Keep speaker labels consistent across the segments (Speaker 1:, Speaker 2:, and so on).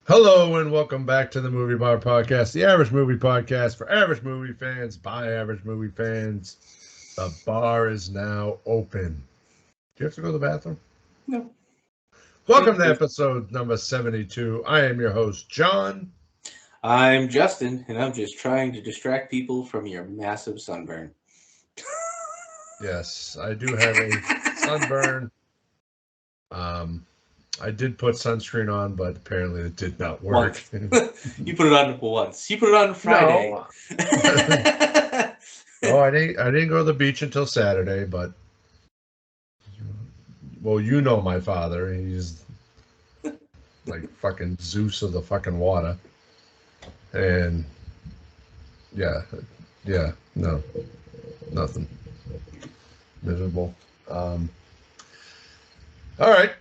Speaker 1: Hello and welcome back to the Movie Bar Podcast, the average movie podcast for average movie fans by average movie fans. The bar is now open. Do you have to go to the bathroom?
Speaker 2: No.
Speaker 1: Welcome to episode number 72. I am your host, John.
Speaker 2: I'm Justin, and I'm just trying to distract people from your massive sunburn.
Speaker 1: Yes, I do have a sunburn. I did put sunscreen on, but apparently it did not work.
Speaker 2: You put it on once. You put it on Friday.
Speaker 1: No, I didn't go to the beach until Saturday, but well, you know my father. He's like fucking Zeus of the fucking water. And yeah, no, nothing. Miserable. All right,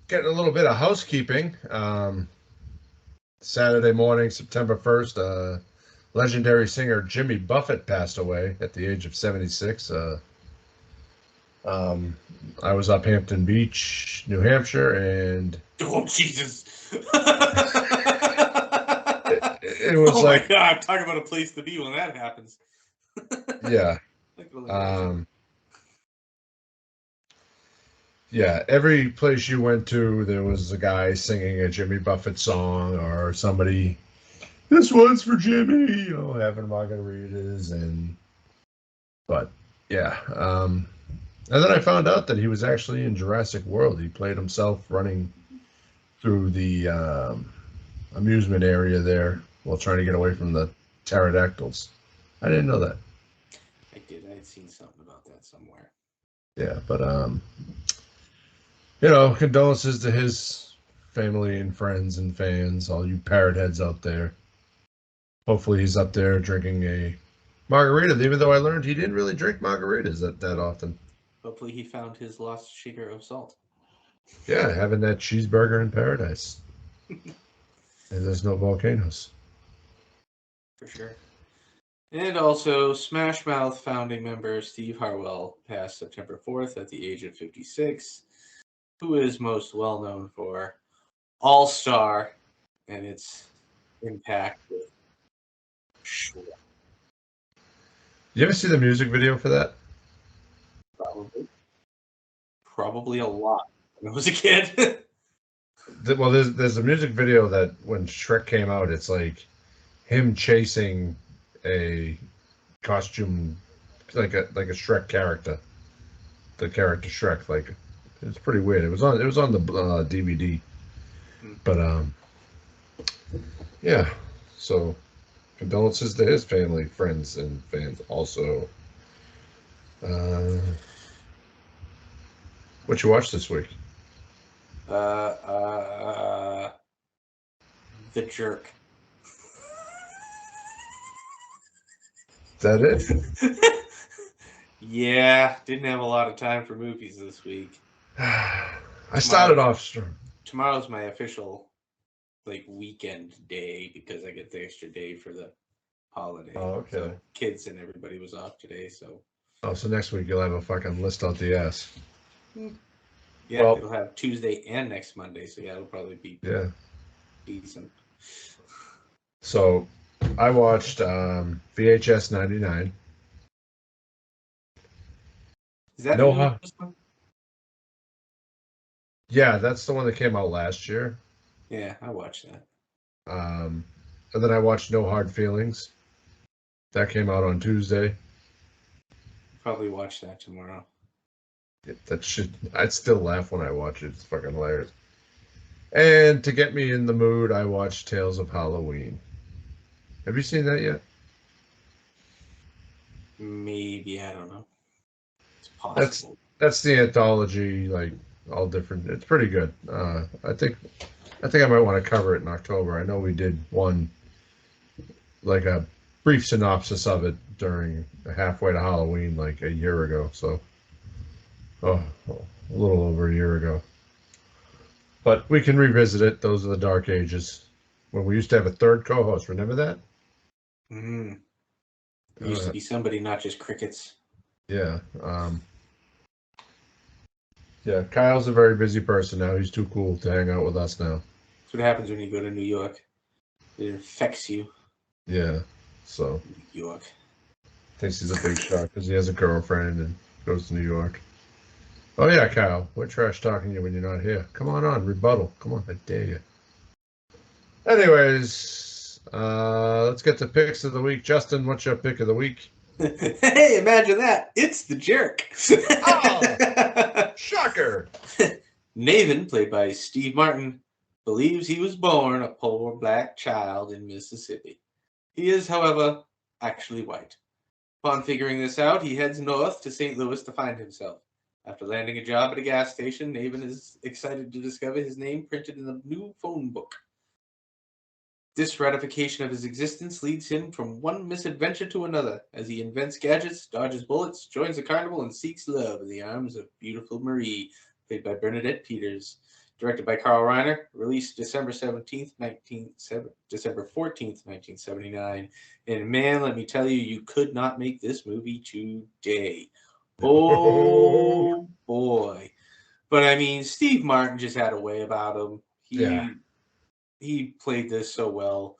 Speaker 1: getting a little bit of housekeeping. Saturday morning, September 1st, legendary singer Jimmy Buffett passed away at the age of 76. I was up Hampton Beach, New Hampshire, and
Speaker 2: oh Jesus!
Speaker 1: it was
Speaker 2: oh
Speaker 1: like,
Speaker 2: my God! Talk about a place to be when that happens.
Speaker 1: Yeah. Yeah, every place you went to, there was a guy singing a Jimmy Buffett song or somebody, this one's for Jimmy, having margaritas but yeah. And then I found out that he was actually in Jurassic World. He played himself running through the amusement area there while trying to get away from the pterodactyls. I didn't know that.
Speaker 2: I did. I had seen something about that somewhere.
Speaker 1: Yeah, but condolences to his family and friends and fans, all you parrot heads out there. Hopefully he's up there drinking a margarita, even though I learned he didn't really drink margaritas that often.
Speaker 2: Hopefully he found his lost shaker of salt.
Speaker 1: Yeah, having that cheeseburger in paradise. And there's no volcanoes.
Speaker 2: For sure. And also, Smash Mouth founding member Steve Harwell passed September 4th at the age of 56, who is most well known for All-Star and its impact with Shrek.
Speaker 1: You ever see the music video for that?
Speaker 2: Probably a lot when I was a kid.
Speaker 1: Well, there's a music video that when Shrek came out, it's like him chasing a costume like a Shrek character, the character Shrek. Like, it's pretty weird. It was on the DVD, but yeah. So condolences to his family, friends, and fans. Also, what you watched this week?
Speaker 2: The Jerk.
Speaker 1: Is that it?
Speaker 2: Yeah, didn't have a lot of time for movies this week.
Speaker 1: I started off strong.
Speaker 2: Tomorrow's my official weekend day because I get the extra day for the holiday.
Speaker 1: Oh, okay.
Speaker 2: So kids and everybody was off today, so.
Speaker 1: Oh, so next week you'll have a fucking list out the ass.
Speaker 2: Yeah, well, it'll have Tuesday and next Monday, so yeah, it'll probably be decent.
Speaker 1: So, I watched VHS 99.
Speaker 2: Is that the one?
Speaker 1: Yeah, that's the one that came out last year.
Speaker 2: Yeah, I watched that.
Speaker 1: And then I watched No Hard Feelings. That came out on Tuesday.
Speaker 2: Probably watch that tomorrow.
Speaker 1: I'd still laugh when I watch it. It's fucking hilarious. And to get me in the mood, I watched Tales of Halloween. Have you seen that yet?
Speaker 2: Maybe, I don't know. It's possible.
Speaker 1: That's the anthology, all different. It's pretty good. I think I might want to cover it in October. I know we did one, like a brief synopsis of it during halfway to Halloween, like a year ago. So, a little over a year ago. But we can revisit it. Those are the dark ages when we used to have a third co-host. Remember that?
Speaker 2: Mm-hmm. It used to be somebody, not just crickets.
Speaker 1: Yeah. Yeah, Kyle's a very busy person now. He's too cool to hang out with us now.
Speaker 2: That's what happens when you go to New York. It infects you.
Speaker 1: Yeah. So
Speaker 2: New York.
Speaker 1: thinks he's a big shot because he has a girlfriend and goes to New York. Oh yeah, Kyle. We're trash talking you when you're not here. Come on, rebuttal. Come on, I dare you. Anyways, let's get to picks of the week. Justin, what's your pick of the week?
Speaker 2: Hey, imagine that. It's the jerk.
Speaker 1: Oh, shocker.
Speaker 2: Nathan, played by Steve Martin, believes he was born a poor black child in Mississippi. He is, however, actually white. Upon figuring this out, he heads north to St. Louis to find himself. After landing a job at a gas station, Nathan is excited to discover his name printed in a new phone book. This ratification of his existence leads him from one misadventure to another as he invents gadgets, dodges bullets, joins a carnival, and seeks love in the arms of beautiful Marie, played by Bernadette Peters. Directed by Carl Reiner, released December 14th, 1979. And man, let me tell you, you could not make this movie today. Oh boy. But I mean, Steve Martin just had a way about him. He played this so well.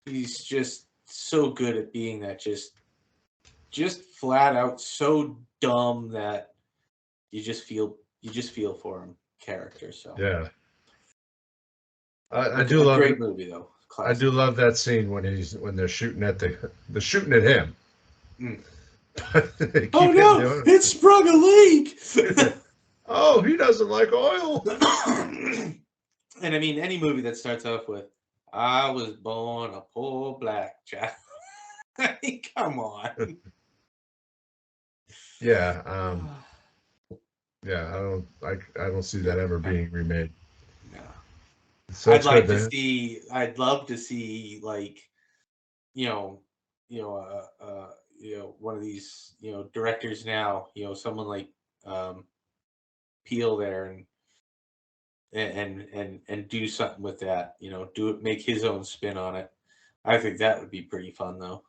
Speaker 2: He's just so good at being that just flat out so dumb that you just feel for him character. So
Speaker 1: Yeah. I do love
Speaker 2: great
Speaker 1: it.
Speaker 2: movie though.
Speaker 1: Classic. I do love that scene when they're shooting at shooting at him.
Speaker 2: Mm.
Speaker 1: Oh no!
Speaker 2: It sprung a leak.
Speaker 1: Oh, he doesn't like oil.
Speaker 2: And I mean, any movie that starts off with "I was born a poor black child." I mean, come on.
Speaker 1: Yeah. Yeah. I don't see that ever being remade.
Speaker 2: No.
Speaker 1: So
Speaker 2: I'd like to see. I'd love to see like, one of these, directors now, someone like Peele there and do something with that. Make his own spin on it. I think that would be pretty fun though.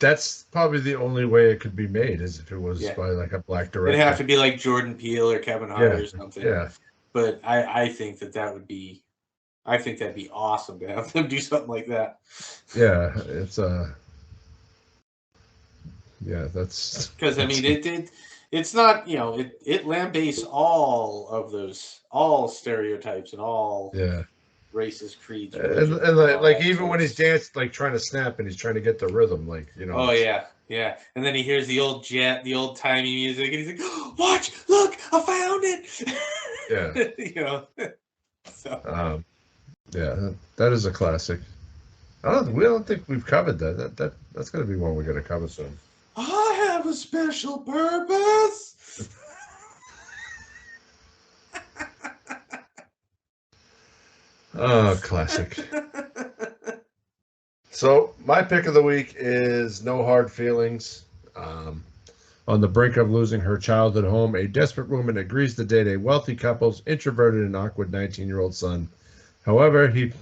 Speaker 1: That's probably the only way it could be made is if it was by like a black director.
Speaker 2: It'd have to be like Jordan Peele or Kevin Hart or something.
Speaker 1: Yeah.
Speaker 2: But I think that would be. I think that'd be awesome to have them do something like that.
Speaker 1: Yeah, it's yeah, that's
Speaker 2: because I mean it's not, it lambasts all stereotypes and all racist creeds,
Speaker 1: and like even when he's danced, like trying to snap and he's trying to get the rhythm, like
Speaker 2: Oh yeah, and then he hears the old timey music, and he's like, oh, "Watch, look, I found it!"
Speaker 1: Yeah,
Speaker 2: So.
Speaker 1: Yeah, that is a classic. We don't think we've covered that. That's going to be one we're going to cover soon.
Speaker 2: I have a special purpose.
Speaker 1: Oh, classic. So my pick of the week is No Hard Feelings. On the brink of losing her childhood home, a desperate woman agrees to date a wealthy couple's introverted and awkward 19-year-old son. However, he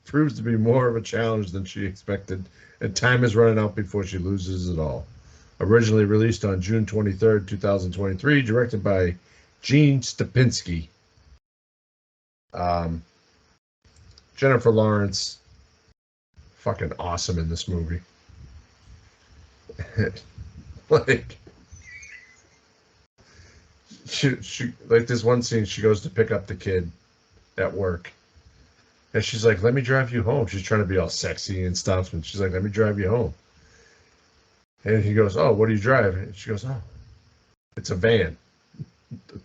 Speaker 1: proves to be more of a challenge than she expected, and time is running out before she loses it all. Originally released on June 23rd, 2023, directed by Gene Stupinski. Jennifer Lawrence, fucking awesome in this movie. Like, she like this one scene, she goes to pick up the kid at work. And she's like, let me drive you home. She's trying to be all sexy and stuff. And she's like, let me drive you home. And he goes, oh, what do you drive? And she goes, oh, it's a van.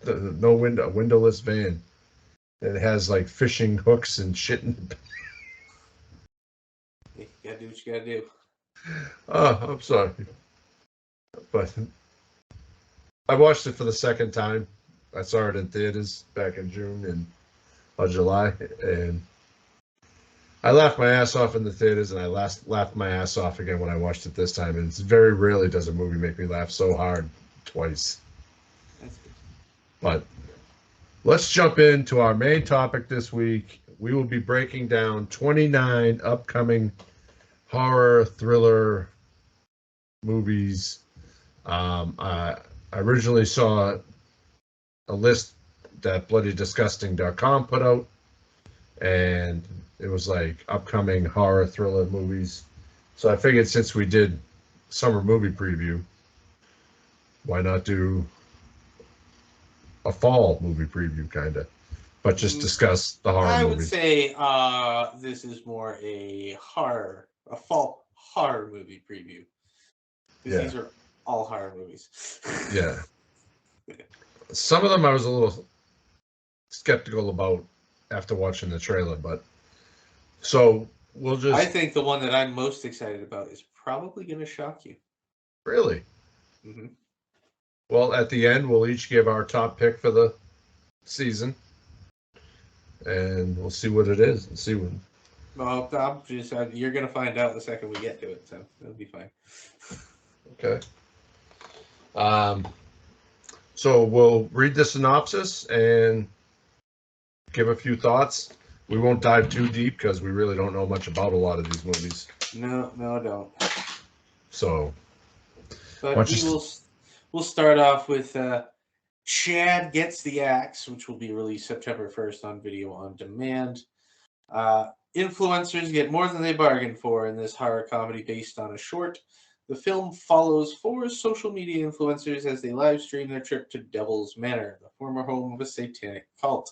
Speaker 1: No window, windowless van. And it has like fishing hooks and shit in it.
Speaker 2: You gotta do what you gotta do.
Speaker 1: Oh, I'm sorry. But I watched it for the second time. I saw it in theaters back in June or July. And I laughed my ass off in the theaters, and I laughed my ass off again when I watched it this time. And it's very rarely does a movie make me laugh so hard twice.
Speaker 2: That's good.
Speaker 1: But let's jump into our main topic this week. We will be breaking down 29 upcoming horror thriller movies. I originally saw a list that bloodydisgusting.com put out and it was like upcoming horror thriller movies. So I figured since we did summer movie preview, why not do a fall movie preview kind of, but just discuss the horror
Speaker 2: I would
Speaker 1: movies.
Speaker 2: say this is more a fall horror movie preview. Because
Speaker 1: Yeah,
Speaker 2: these are all horror movies.
Speaker 1: yeah. Some of them I was a little skeptical about after watching the trailer, but so we'll
Speaker 2: I
Speaker 1: just
Speaker 2: think the one that I'm most excited about is probably going to shock you.
Speaker 1: really.
Speaker 2: Mm-hmm.
Speaker 1: Well, at the end, we'll each give our top pick for the season, and we'll see what it is and see what.
Speaker 2: Well, you're going to find out the second we get to it, so it'll be fine.
Speaker 1: Okay. Um, so we'll read the synopsis and give a few thoughts. We won't dive too deep because we really don't know much about a lot of these movies.
Speaker 2: No, don't.
Speaker 1: So,
Speaker 2: But
Speaker 1: much as
Speaker 2: we'll start off with Chad Gets the Axe, which will be released September 1st on video on demand. Influencers get more than they bargained for in this horror comedy based on a short. The film follows four social media influencers as they live stream their trip to Devil's Manor, the former home of a satanic cult.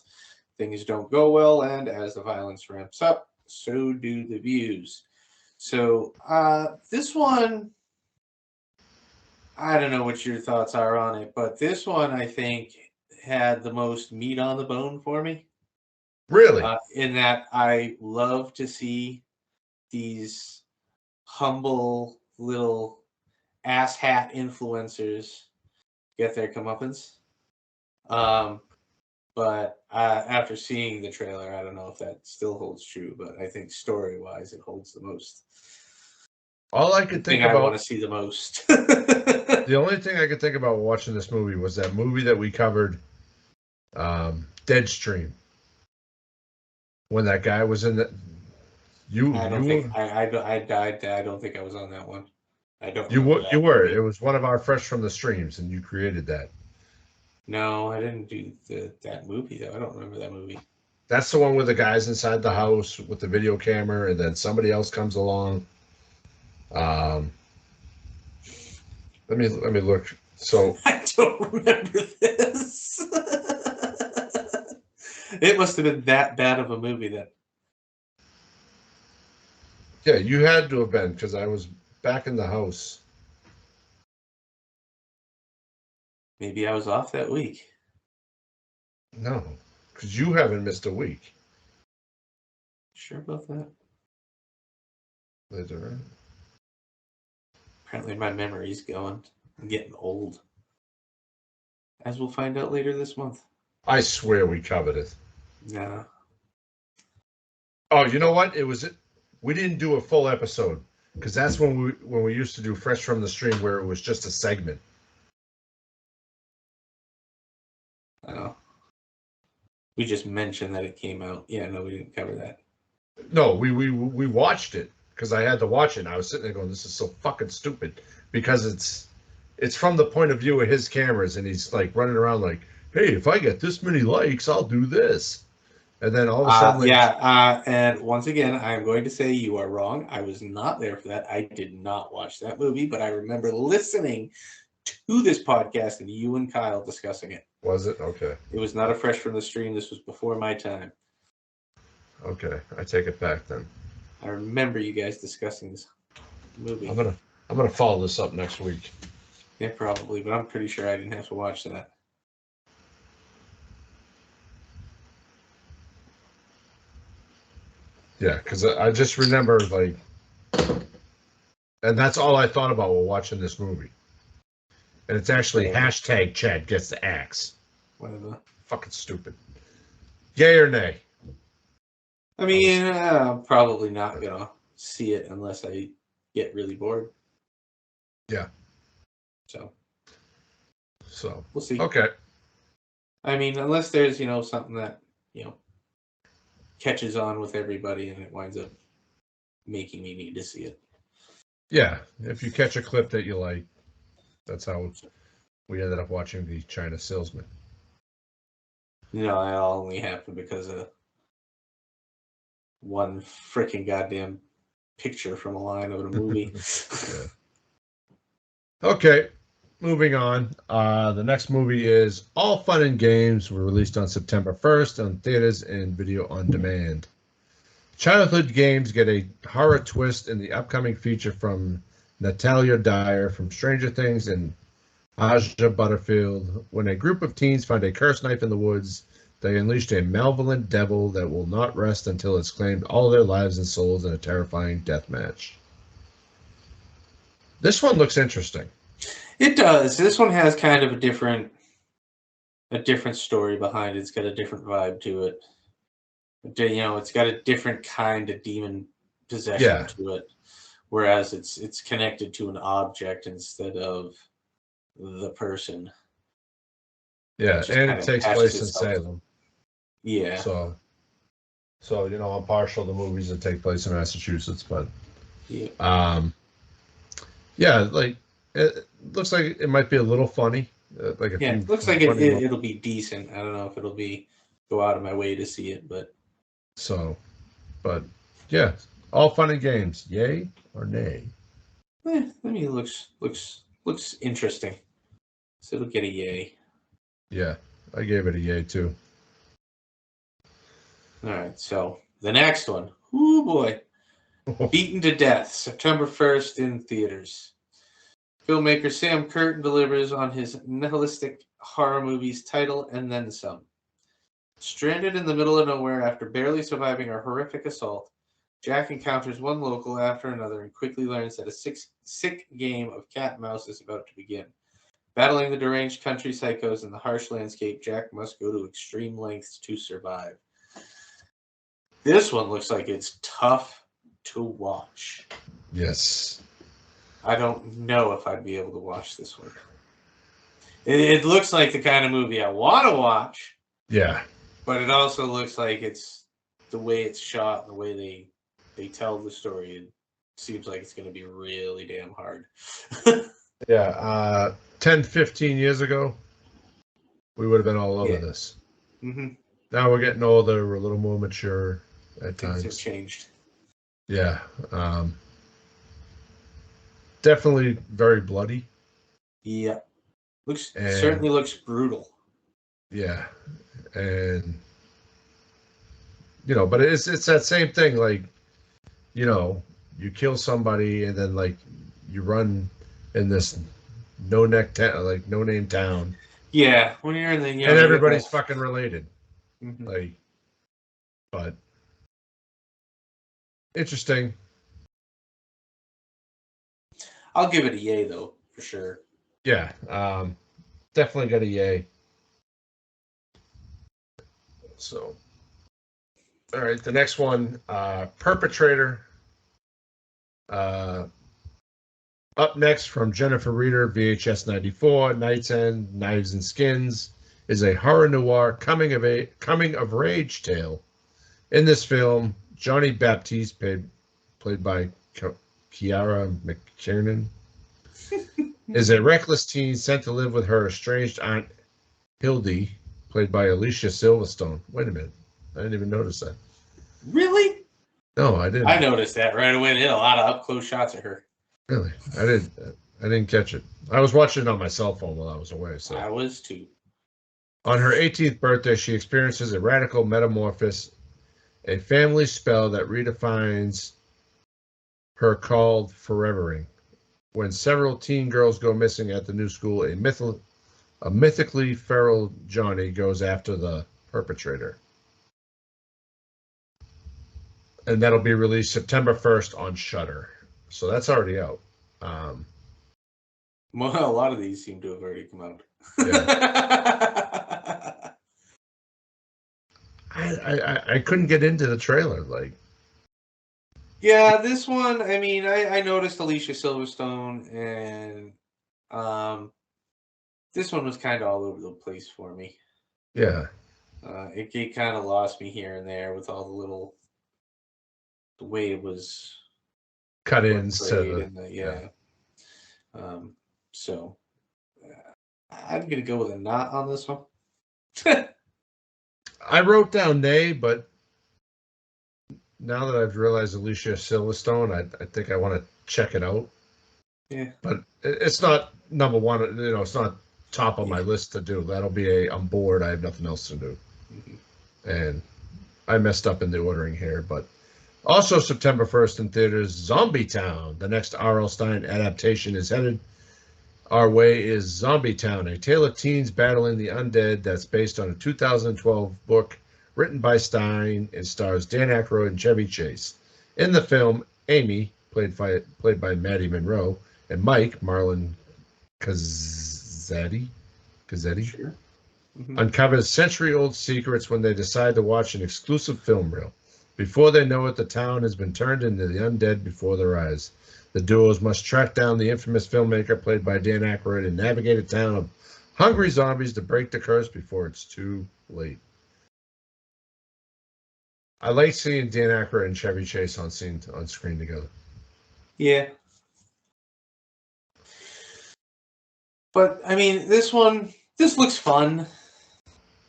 Speaker 2: Things don't go well, and as the violence ramps up, so do the views. So, this one, I don't know what your thoughts are on it, but this one I think had the most meat on the bone for me.
Speaker 1: really,
Speaker 2: In that I love to see these humble little asshat influencers get their comeuppance. Um, but after seeing the trailer, I don't know if that still holds true, but I think story wise, it holds the most.
Speaker 1: all I
Speaker 2: The
Speaker 1: could
Speaker 2: thing
Speaker 1: think
Speaker 2: I want
Speaker 1: about,
Speaker 2: to see the most.
Speaker 1: the only thing I could think about watching this movie was that movie that we covered, Deadstream, when that guy was in the.
Speaker 2: I don't
Speaker 1: You
Speaker 2: think
Speaker 1: were
Speaker 2: I don't think I was on that one. I don't remember
Speaker 1: you
Speaker 2: that
Speaker 1: were. It
Speaker 2: movie.
Speaker 1: was one of our fresh from the streams, and you created that.
Speaker 2: No, I didn't do that movie though. I don't remember that movie.
Speaker 1: That's the one with the guys inside the house with the video camera, and then somebody else comes along. Um, let me look. So
Speaker 2: I don't remember this. It must have been that bad of a movie then.
Speaker 1: yeah, you had to have been because I was back in the house.
Speaker 2: Maybe I was off that week.
Speaker 1: No, because you haven't missed a week.
Speaker 2: Sure about that?
Speaker 1: Later.
Speaker 2: Apparently my memory's going. I'm getting old. As we'll find out later this month.
Speaker 1: I swear we covered it.
Speaker 2: Nah.
Speaker 1: Oh, you know what? It was. We didn't do a full episode because that's when we used to do fresh from the stream where it was just a segment.
Speaker 2: I know. We just mentioned that it came out. Yeah, no, we didn't cover that.
Speaker 1: No, we watched it because I had to watch it. And I was sitting there going, "This is so fucking stupid," because it's from the point of view of his cameras, and he's like running around like, "Hey, if I get this many likes, I'll do this," and then all of a sudden, like,
Speaker 2: And once again, I'm going to say you are wrong. I was not there for that. I did not watch that movie, but I remember listening to this podcast and you and Kyle discussing it.
Speaker 1: was it okay?
Speaker 2: It was not a fresh from the stream. This was before my time.
Speaker 1: Okay, I take it back then.
Speaker 2: I remember you guys discussing this movie.
Speaker 1: I'm gonna follow this up next week.
Speaker 2: Yeah, probably, but I'm pretty sure I didn't have to watch that.
Speaker 1: Yeah, because I just remember like, and that's all I thought about while watching this movie. And it's actually hashtag Chad gets the axe.
Speaker 2: Whatever.
Speaker 1: Fucking stupid. Yay or nay?
Speaker 2: I mean, I'm probably not gonna see it unless I get really bored.
Speaker 1: Yeah.
Speaker 2: So
Speaker 1: So
Speaker 2: we'll see.
Speaker 1: okay.
Speaker 2: I mean, unless there's something that catches on with everybody and it winds up making me need to see it.
Speaker 1: Yeah, if you catch a clip that you like, that's how we ended up watching the China Salesman.
Speaker 2: That only happened because of one freaking goddamn picture from a line of a movie.
Speaker 1: Yeah. Okay, moving on. The next movie is All Fun and Games. Were released on September 1st on theaters and video on demand. Childhood games get a horror twist in the upcoming feature from Natalia Dyer from Stranger Things and Aja Butterfield. When a group of teens find a cursed knife in the woods, they unleash a malevolent devil that will not rest until it's claimed all their lives and souls in a terrifying death match. This one looks interesting.
Speaker 2: It does. This one has kind of a different story behind it. It's got a different vibe to it. It's got a different kind of demon possession to it, whereas it's connected to an object instead of the person.
Speaker 1: Yeah, and it takes place in Salem.
Speaker 2: Yeah.
Speaker 1: So I'm partial to movies that take place in Massachusetts, but like it looks like it might be a little funny.
Speaker 2: It looks like it'll be decent. I don't know if it'll be go out of my way to see it, but
Speaker 1: yeah, All Fun and Games, yay or nay?
Speaker 2: I mean, it looks interesting, so it'll get a yay.
Speaker 1: Yeah, I gave it a yay too.
Speaker 2: All right, so the next one, oh boy, Beaten to Death, September 1st in theaters. Filmmaker Sam Curtin delivers on his nihilistic horror movie's title and then some. Stranded in the middle of nowhere after barely surviving a horrific assault, Jack encounters one local after another and quickly learns that a sick game of cat and mouse is about to begin. Battling the deranged country psychos in the harsh landscape, Jack must go to extreme lengths to survive. This one looks like it's tough to watch.
Speaker 1: Yes.
Speaker 2: I don't know if I'd be able to watch this one. It looks like the kind of movie I want to watch.
Speaker 1: Yeah.
Speaker 2: But it also looks like it's the way it's shot and the way they tell the story. It seems like it's going to be really damn hard.
Speaker 1: Yeah. 10, 15 years ago, we would have been all over this.
Speaker 2: Mm-hmm.
Speaker 1: Now we're getting older. We're a little more mature at times.
Speaker 2: Things have changed.
Speaker 1: Yeah. Definitely very bloody.
Speaker 2: Yeah. Certainly looks brutal.
Speaker 1: Yeah. And but it's that same thing, like, you kill somebody and then like you run in this no name town.
Speaker 2: Yeah, when you're in the
Speaker 1: and everybody's fucking related.
Speaker 2: Mm-hmm.
Speaker 1: Like, but interesting.
Speaker 2: I'll give it a yay though, for sure.
Speaker 1: Yeah, definitely got a yay. So, all right, the next one, Perpetrator. Up next from Jennifer Reeder, VHS 94, Night's End, Knives and Skins, is a horror noir coming of rage tale. In this film, Johnny Baptiste, played by Kiara McKiernan, is a reckless teen sent to live with her estranged aunt Hildy, played by Alicia Silverstone. Wait a minute, I didn't even notice that.
Speaker 2: Really?
Speaker 1: No, I didn't.
Speaker 2: I noticed that right away. They had a lot of up close shots of her.
Speaker 1: Really? I didn't catch it. I was watching it on my cell phone while I was away. So
Speaker 2: I was too.
Speaker 1: On her 18th birthday, she experiences a radical metamorphosis, a family spell that redefines her called forevering. When several teen girls go missing at the new school, a mythically feral Johnny goes after the perpetrator. And that'll be released September 1st on Shudder. So that's already out.
Speaker 2: Well, a lot of these seem to have already come out.
Speaker 1: Yeah. I couldn't get into the trailer. Like,
Speaker 2: yeah, this one, I mean, I noticed Alicia Silverstone, and this one was kind of all over the place for me.
Speaker 1: Yeah.
Speaker 2: It kind of lost me here and there with all the way it was
Speaker 1: cut ins
Speaker 2: to so I'm gonna go with a not on this one.
Speaker 1: I wrote down nay, but now that I've realized Alicia Silverstone, I think I want to check it out.
Speaker 2: Yeah.
Speaker 1: But it's not number one. You know, it's not top of my
Speaker 2: Yeah.
Speaker 1: list to do. That'll be I'm bored. I have nothing else to do.
Speaker 2: Mhm.
Speaker 1: And I messed up in the ordering here. But also September 1st in theaters, Zombie Town. The next R.L. Stein adaptation is headed our way is Zombie Town, a tale of teens battling the undead that's based on a 2012 book written by Stein and stars Dan Aykroyd and Chevy Chase. In the film, Amy, played by Maddie Monroe, and Mike, Marlon Cazzetti,
Speaker 2: Sure. Mhm.
Speaker 1: uncovers century-old secrets when they decide to watch an exclusive film reel. Before they know it, the town has been turned into the undead before their eyes. The duos must track down the infamous filmmaker played by Dan Aykroyd and navigate a town of hungry zombies to break the curse before it's too late. I like seeing Dan Aykroyd and Chevy Chase on screen together.
Speaker 2: Yeah. But I mean, this looks fun.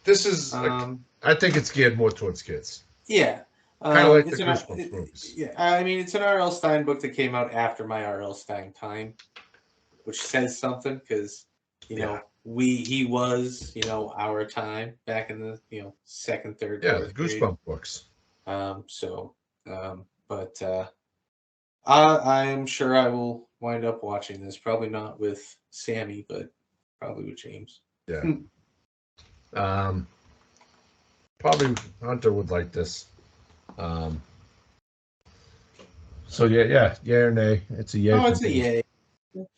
Speaker 1: This is, I think it's geared more towards kids.
Speaker 2: Yeah.
Speaker 1: Kind of like the Goosebumps movies.
Speaker 2: Yeah, I mean, it's an R.L. Stein book that came out after my R.L. Stein time, which says something because, he was, our time back in the, second, third,
Speaker 1: Yeah,
Speaker 2: fourth
Speaker 1: the
Speaker 2: grade.
Speaker 1: Goosebumps books.
Speaker 2: But I'm sure I will wind up watching this. Probably not with Sammy, but probably with James.
Speaker 1: Yeah. Probably Hunter would like this. So yeah or nay. It's a yay.
Speaker 2: Oh, it's a yay.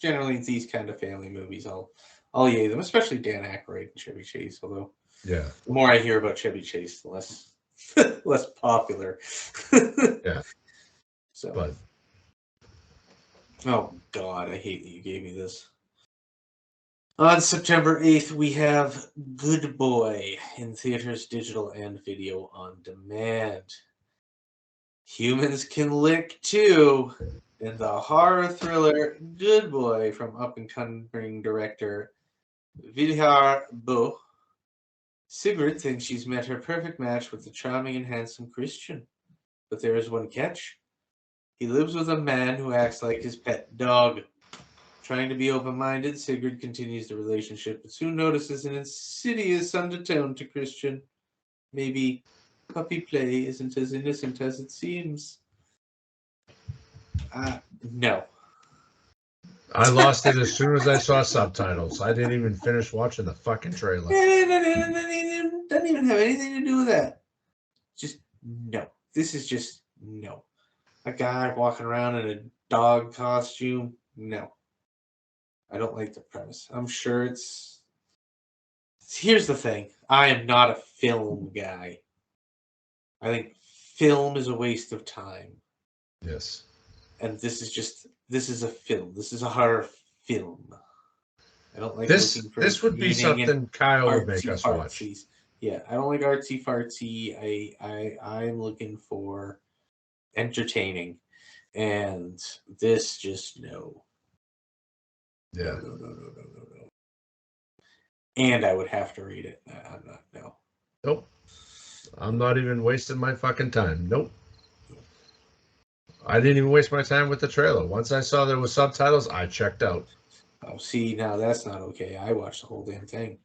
Speaker 2: Generally, it's these kind of family movies. I'll yay them, especially Dan Aykroyd and Chevy Chase. Although,
Speaker 1: yeah,
Speaker 2: the more I hear about Chevy Chase, the less popular.
Speaker 1: Yeah.
Speaker 2: So,
Speaker 1: But
Speaker 2: oh God, I hate that you gave me this. On September 8th, we have Good Boy in theaters, digital, and video on demand. Humans Can Lick too, and the horror thriller Good Boy from up-and-coming director Vilhar Bo. Sigrid thinks she's met her perfect match with the charming and handsome Christian. But there is one catch. He lives with a man who acts like his pet dog. Trying to be open-minded, Sigrid continues the relationship, but soon notices an insidious undertone to Christian. Maybe puppy play isn't as innocent as it seems. No.
Speaker 1: I lost it as soon as I saw subtitles. I didn't even finish watching the fucking trailer.
Speaker 2: It doesn't even have anything to do with that. Just no. This is just no. A guy walking around in a dog costume? No. I don't like the premise. I'm sure it's... Here's the thing. I am not a film guy. I think film is a waste of time.
Speaker 1: Yes.
Speaker 2: And this is a film. This is a horror film. I don't like
Speaker 1: this.
Speaker 2: looking for
Speaker 1: This would be something Kyle would make us watch.
Speaker 2: Yeah, I don't like artsy fartsy. I'm looking for entertaining, and this just no.
Speaker 1: Yeah.
Speaker 2: No. And I would have to read it. I'm not. No.
Speaker 1: Nope. I'm not even wasting my fucking time. Nope. I didn't even waste my time with the trailer. Once I saw there was subtitles, I checked out.
Speaker 2: Oh, see, now that's not okay. I watched the whole damn thing.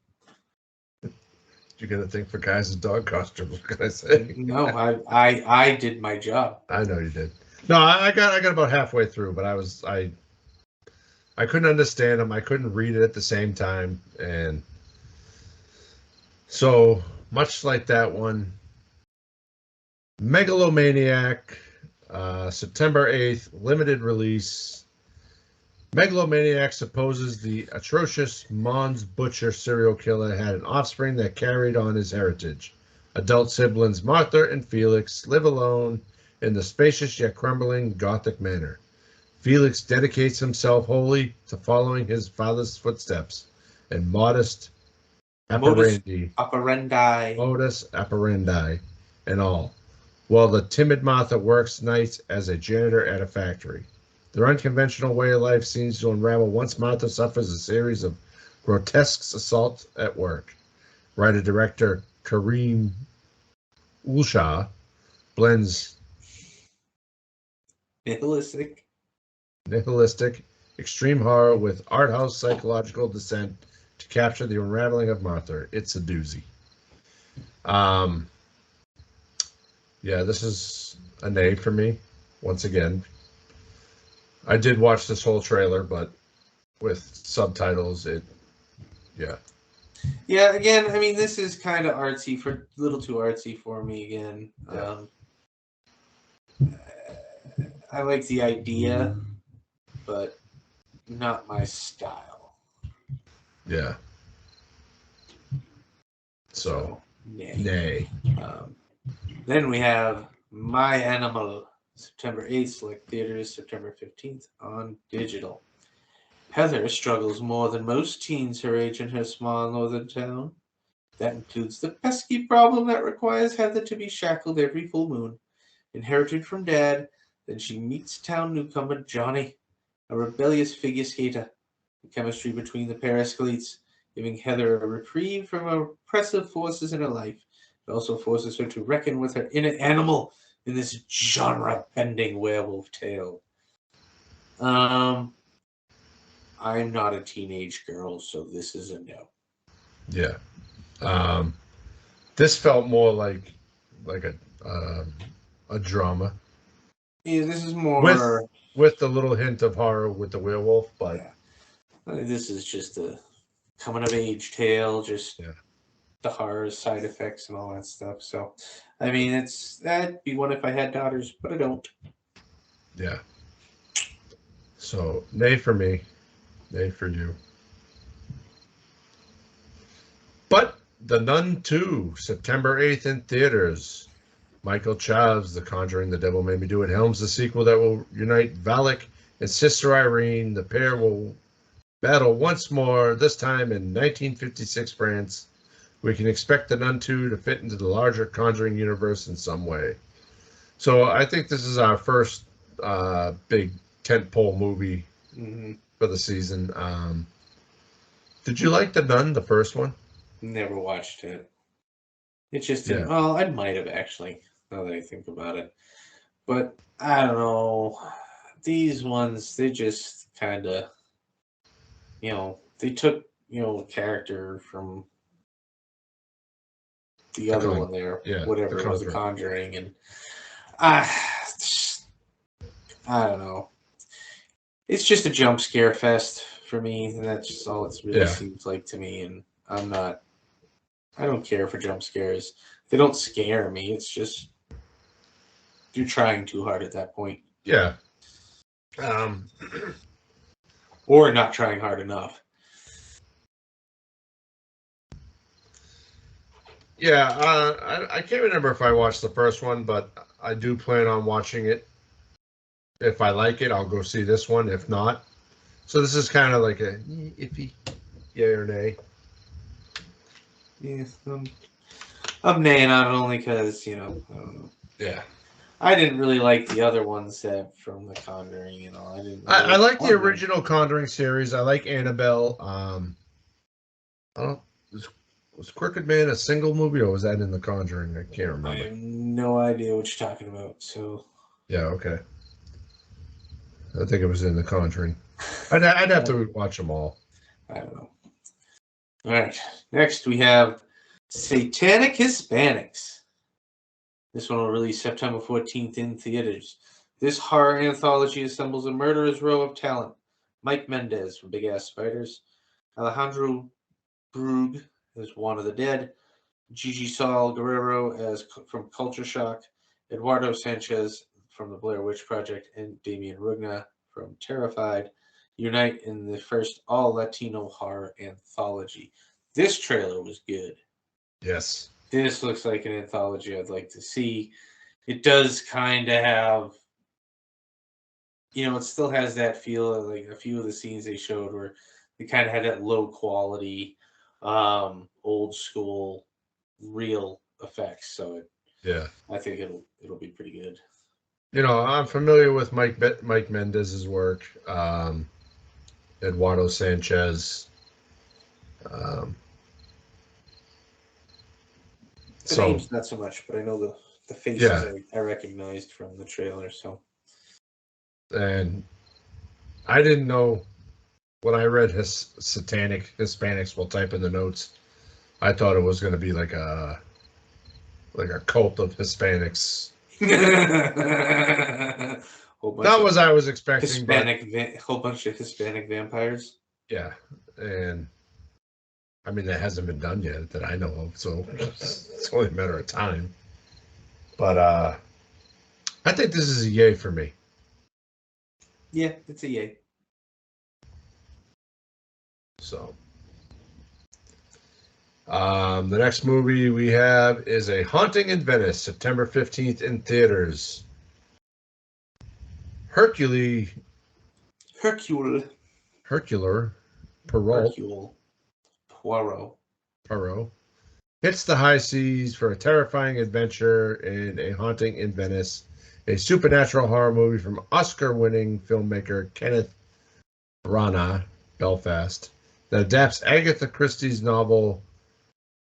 Speaker 1: You get a thing for guys in dog costumes? What can I say?
Speaker 2: No, I did my job.
Speaker 1: I know you did. No, I got about halfway through, but I couldn't understand them. I couldn't read it at the same time, and so much like that one, Megalomaniac, September 8th, limited release. Megalomaniac supposes the atrocious Mons Butcher serial killer had an offspring that carried on his heritage. Adult siblings Martha and Felix live alone in the spacious yet crumbling Gothic manor. Felix dedicates himself wholly to following his father's footsteps and modus operandi and all, while the timid Martha works nights as a janitor at a factory. Their unconventional way of life seems to unravel once Martha suffers a series of grotesque assaults at work. Writer-director Kareem Ulshaw blends
Speaker 2: Nihilistic.
Speaker 1: Nihilistic, extreme horror with art house psychological descent to capture the unraveling of Martha. It's a doozy. Um, yeah, this is a nay for me. Once again, I did watch this whole trailer, but with subtitles, yeah,
Speaker 2: Yeah, again, I mean, this is kind of artsy for a little too artsy for me again.
Speaker 1: Yeah.
Speaker 2: I like the idea, but not my style.
Speaker 1: yeah. So, nay.
Speaker 2: Um, then we have My Animal, September 8th, select theaters, September 15th on digital. Heather struggles more than most teens her age in her small northern town. That includes the pesky problem that requires Heather to be shackled every full moon. Inherited from Dad, then she meets town newcomer Johnny, a rebellious figure skater. The chemistry between the pair escalates, giving Heather a reprieve from oppressive forces in her life. It also forces her to reckon with her inner animal in this genre-bending werewolf tale. I'm not a teenage girl, so this is a no.
Speaker 1: Yeah. This felt more like a drama
Speaker 2: Yeah, this is more.
Speaker 1: with the little hint of horror with the werewolf, but
Speaker 2: Yeah, this is just a coming of age tale, just
Speaker 1: yeah,
Speaker 2: the horror side effects and all that stuff. So, I mean, that'd be one if I had daughters, but I don't.
Speaker 1: yeah. So nay for me, nay for you. But The Nun 2, September 8th in theaters. Michael Chav's The Conjuring, The Devil Made Me Do It helms the sequel that will unite Valak and Sister Irene. The pair will battle once more, this time in 1956 France. We can expect The Nun 2 to fit into the larger Conjuring universe in some way. So I think this is our first big tentpole movie for the season. Did you like The Nun, the first one?
Speaker 2: Never watched it. It just didn't.
Speaker 1: Yeah.
Speaker 2: Well, I might have actually, now that I think about it. But I don't know. These ones, they just kind of, they took, a character from the
Speaker 1: The
Speaker 2: other
Speaker 1: Con.
Speaker 2: one there,
Speaker 1: Yeah, The
Speaker 2: whatever it was, The
Speaker 1: Conjuring.
Speaker 2: Conjuring, and I, I don't know. It's just a jump scare fest for me, and that's just all it really
Speaker 1: Yeah.
Speaker 2: seems like to me. And I don't care for jump scares. They don't scare me. It's just you're trying too hard at that point,
Speaker 1: Yeah.
Speaker 2: or not trying hard enough.
Speaker 1: Yeah, I can't remember if I watched the first one, but I do plan on watching it. If I like it, I'll go see this one. If not, so this is kind of like a iffy, yay or nay.
Speaker 2: Yeah, I'm naying on it only because I don't know.
Speaker 1: Yeah,
Speaker 2: I didn't really like the other ones that from The Conjuring and all. I didn't really
Speaker 1: I
Speaker 2: like
Speaker 1: like the
Speaker 2: Conjuring.
Speaker 1: original Conjuring series. I like Annabelle. I don't. Was Crooked Man a single movie or was that in The Conjuring? I can't
Speaker 2: I
Speaker 1: remember.
Speaker 2: have no idea what you're talking about. So
Speaker 1: Yeah, okay. I think it was in The Conjuring. I'd have to watch them all.
Speaker 2: I don't know. All right. Next we have Satanic Hispanics. This one will release September 14th in theaters. This horror anthology assembles a murderer's row of talent. Mike Mendez from Big Ass Spiders, Alejandro Brug as One of the Dead, Gigi Saul Guerrero as from Culture Shock, Eduardo Sanchez from the Blair Witch Project, and Damian Rugna from Terrified unite in the first all Latino horror anthology. This trailer was good.
Speaker 1: Yes.
Speaker 2: This looks like an anthology I'd like to see. It does kind of have, it still has that feel of like a few of the scenes they showed where they kind of had that low quality, old school, real effects. So
Speaker 1: Yeah.
Speaker 2: I think it'll be pretty good.
Speaker 1: I'm familiar with Mike Mendez's work. Eduardo Sanchez. Um,
Speaker 2: The
Speaker 1: so
Speaker 2: name's not so much, but I know the faces
Speaker 1: yeah,
Speaker 2: I recognized from the trailer. So
Speaker 1: And I didn't know when I read his satanic Hispanics will type in the notes. I thought it was going to be like a cult of Hispanics.
Speaker 2: Whole bunch
Speaker 1: Not
Speaker 2: of
Speaker 1: what I was expecting, but
Speaker 2: whole bunch of Hispanic vampires.
Speaker 1: yeah. And I mean, that hasn't been done yet that I know of, so it's only a matter of time. But I think this is a yay for me.
Speaker 2: Yeah, it's a yay.
Speaker 1: So, the next movie we have is A Haunting in Venice, September 15th in theaters. Hercule Perrault
Speaker 2: Poirot
Speaker 1: hits the high seas for a terrifying adventure in A Haunting in Venice, a supernatural horror movie from Oscar-winning filmmaker Kenneth Branagh, Belfast, that adapts Agatha Christie's novel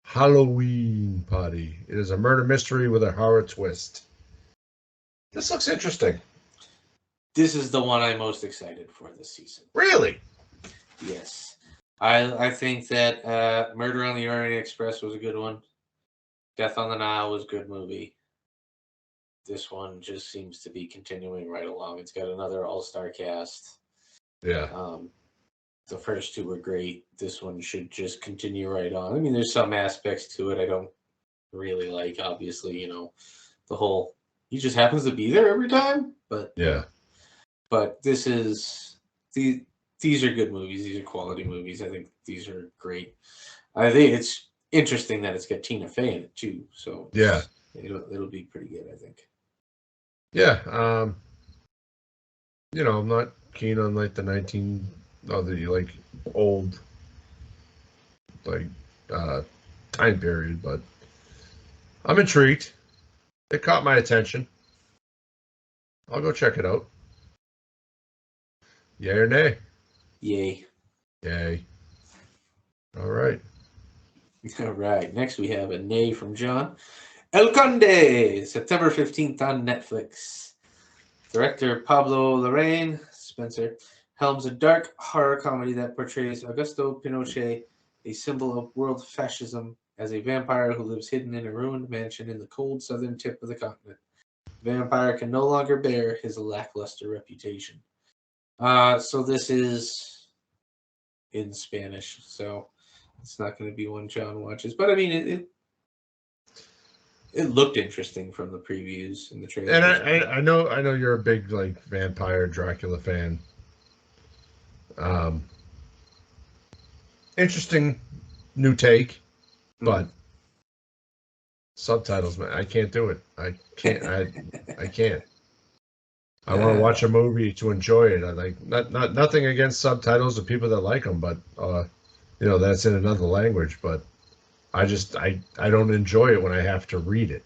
Speaker 1: Halloween Party. It is a murder mystery with a horror twist. This looks interesting.
Speaker 2: This is the one I'm most excited for this season.
Speaker 1: Really?
Speaker 2: Yes. I think that Murder on the Orient Express was a good one. Death on the Nile was a good movie. This one just seems to be continuing right along. It's got another all-star cast.
Speaker 1: Yeah.
Speaker 2: The first two were great. This one should just continue right on. I mean, there's some aspects to it I don't really like. Obviously, the whole he just happens to be there every time. But
Speaker 1: yeah.
Speaker 2: But this is these are good movies. These are quality movies. I think these are great. I think it's interesting that it's got Tina Fey in it too. So
Speaker 1: yeah,
Speaker 2: it'll be pretty good. I think.
Speaker 1: Yeah. I'm not keen on like the old time period, but I'm intrigued. It caught my attention. I'll go check it out. Yay or nay?
Speaker 2: Yay.
Speaker 1: Yay. All right.
Speaker 2: All right. Next, we have a nay from John. El Conde, September 15th on Netflix. Director Pablo Larraín Spencer helms a dark horror comedy that portrays Augusto Pinochet, a symbol of world fascism, as a vampire who lives hidden in a ruined mansion in the cold southern tip of the continent. The vampire can no longer bear his lackluster reputation. So this is in Spanish, so it's not going to be one John watches. But I mean, it looked interesting from the previews and the trailers.
Speaker 1: And I know you're a big like vampire Dracula fan. Interesting new take, but subtitles, man, I can't do it. I can't. I can't. I want to watch a movie to enjoy it. I like nothing against subtitles of people that like them, but that's in another language. But I don't enjoy it when I have to read it.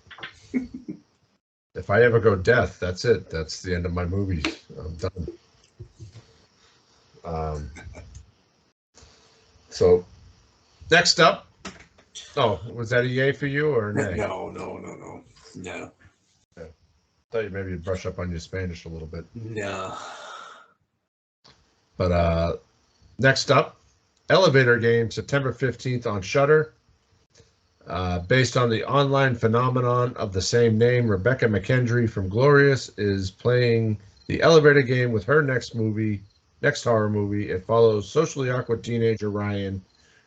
Speaker 1: If I ever go deaf, that's it. That's the end of my movies. I'm done. So next up. Oh, was that a yay for you or a nay?
Speaker 2: No.
Speaker 1: Yeah. Thought you maybe brush up on your Spanish a little bit.
Speaker 2: No.
Speaker 1: But next up, Elevator Game, September 15th on Shudder. Based on the online phenomenon of the same name, Rebecca McKendry from Glorious is playing the Elevator Game with her next horror movie. It follows socially awkward teenager Ryan,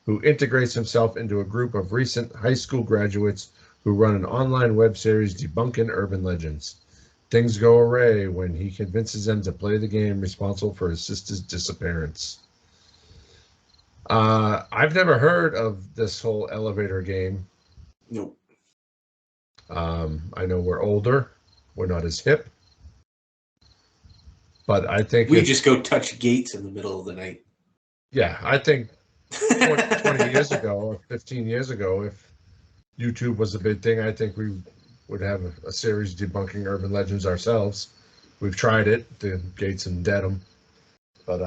Speaker 1: who integrates himself into a group of recent high school graduates who run an online web series debunking urban legends. Things go awry when he convinces them to play the game responsible for his sister's disappearance. I've never heard of this whole Elevator Game.
Speaker 2: Nope.
Speaker 1: I know we're older. We're not as hip. But I think
Speaker 2: we just go touch gates in the middle of the night.
Speaker 1: Yeah, I think 20 years ago or 15 years ago, if YouTube was a big thing, I think we would have a series debunking urban legends ourselves. We've tried it, the Gates and Dedham. But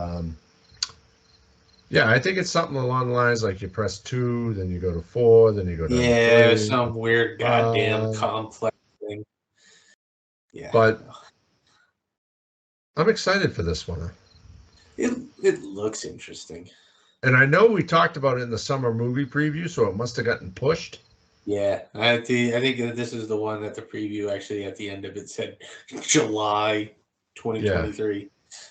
Speaker 1: yeah, I think it's something along the lines like you press 2, then you go to 4, then you go down to 3.
Speaker 2: Some weird goddamn complex thing. Yeah.
Speaker 1: But I'm excited for this one.
Speaker 2: It looks interesting.
Speaker 1: And I know we talked about it in the summer movie preview, so it must have gotten pushed.
Speaker 2: Yeah, I think that this is the one that the preview actually at the end of it said July
Speaker 1: Yeah.
Speaker 2: 2023.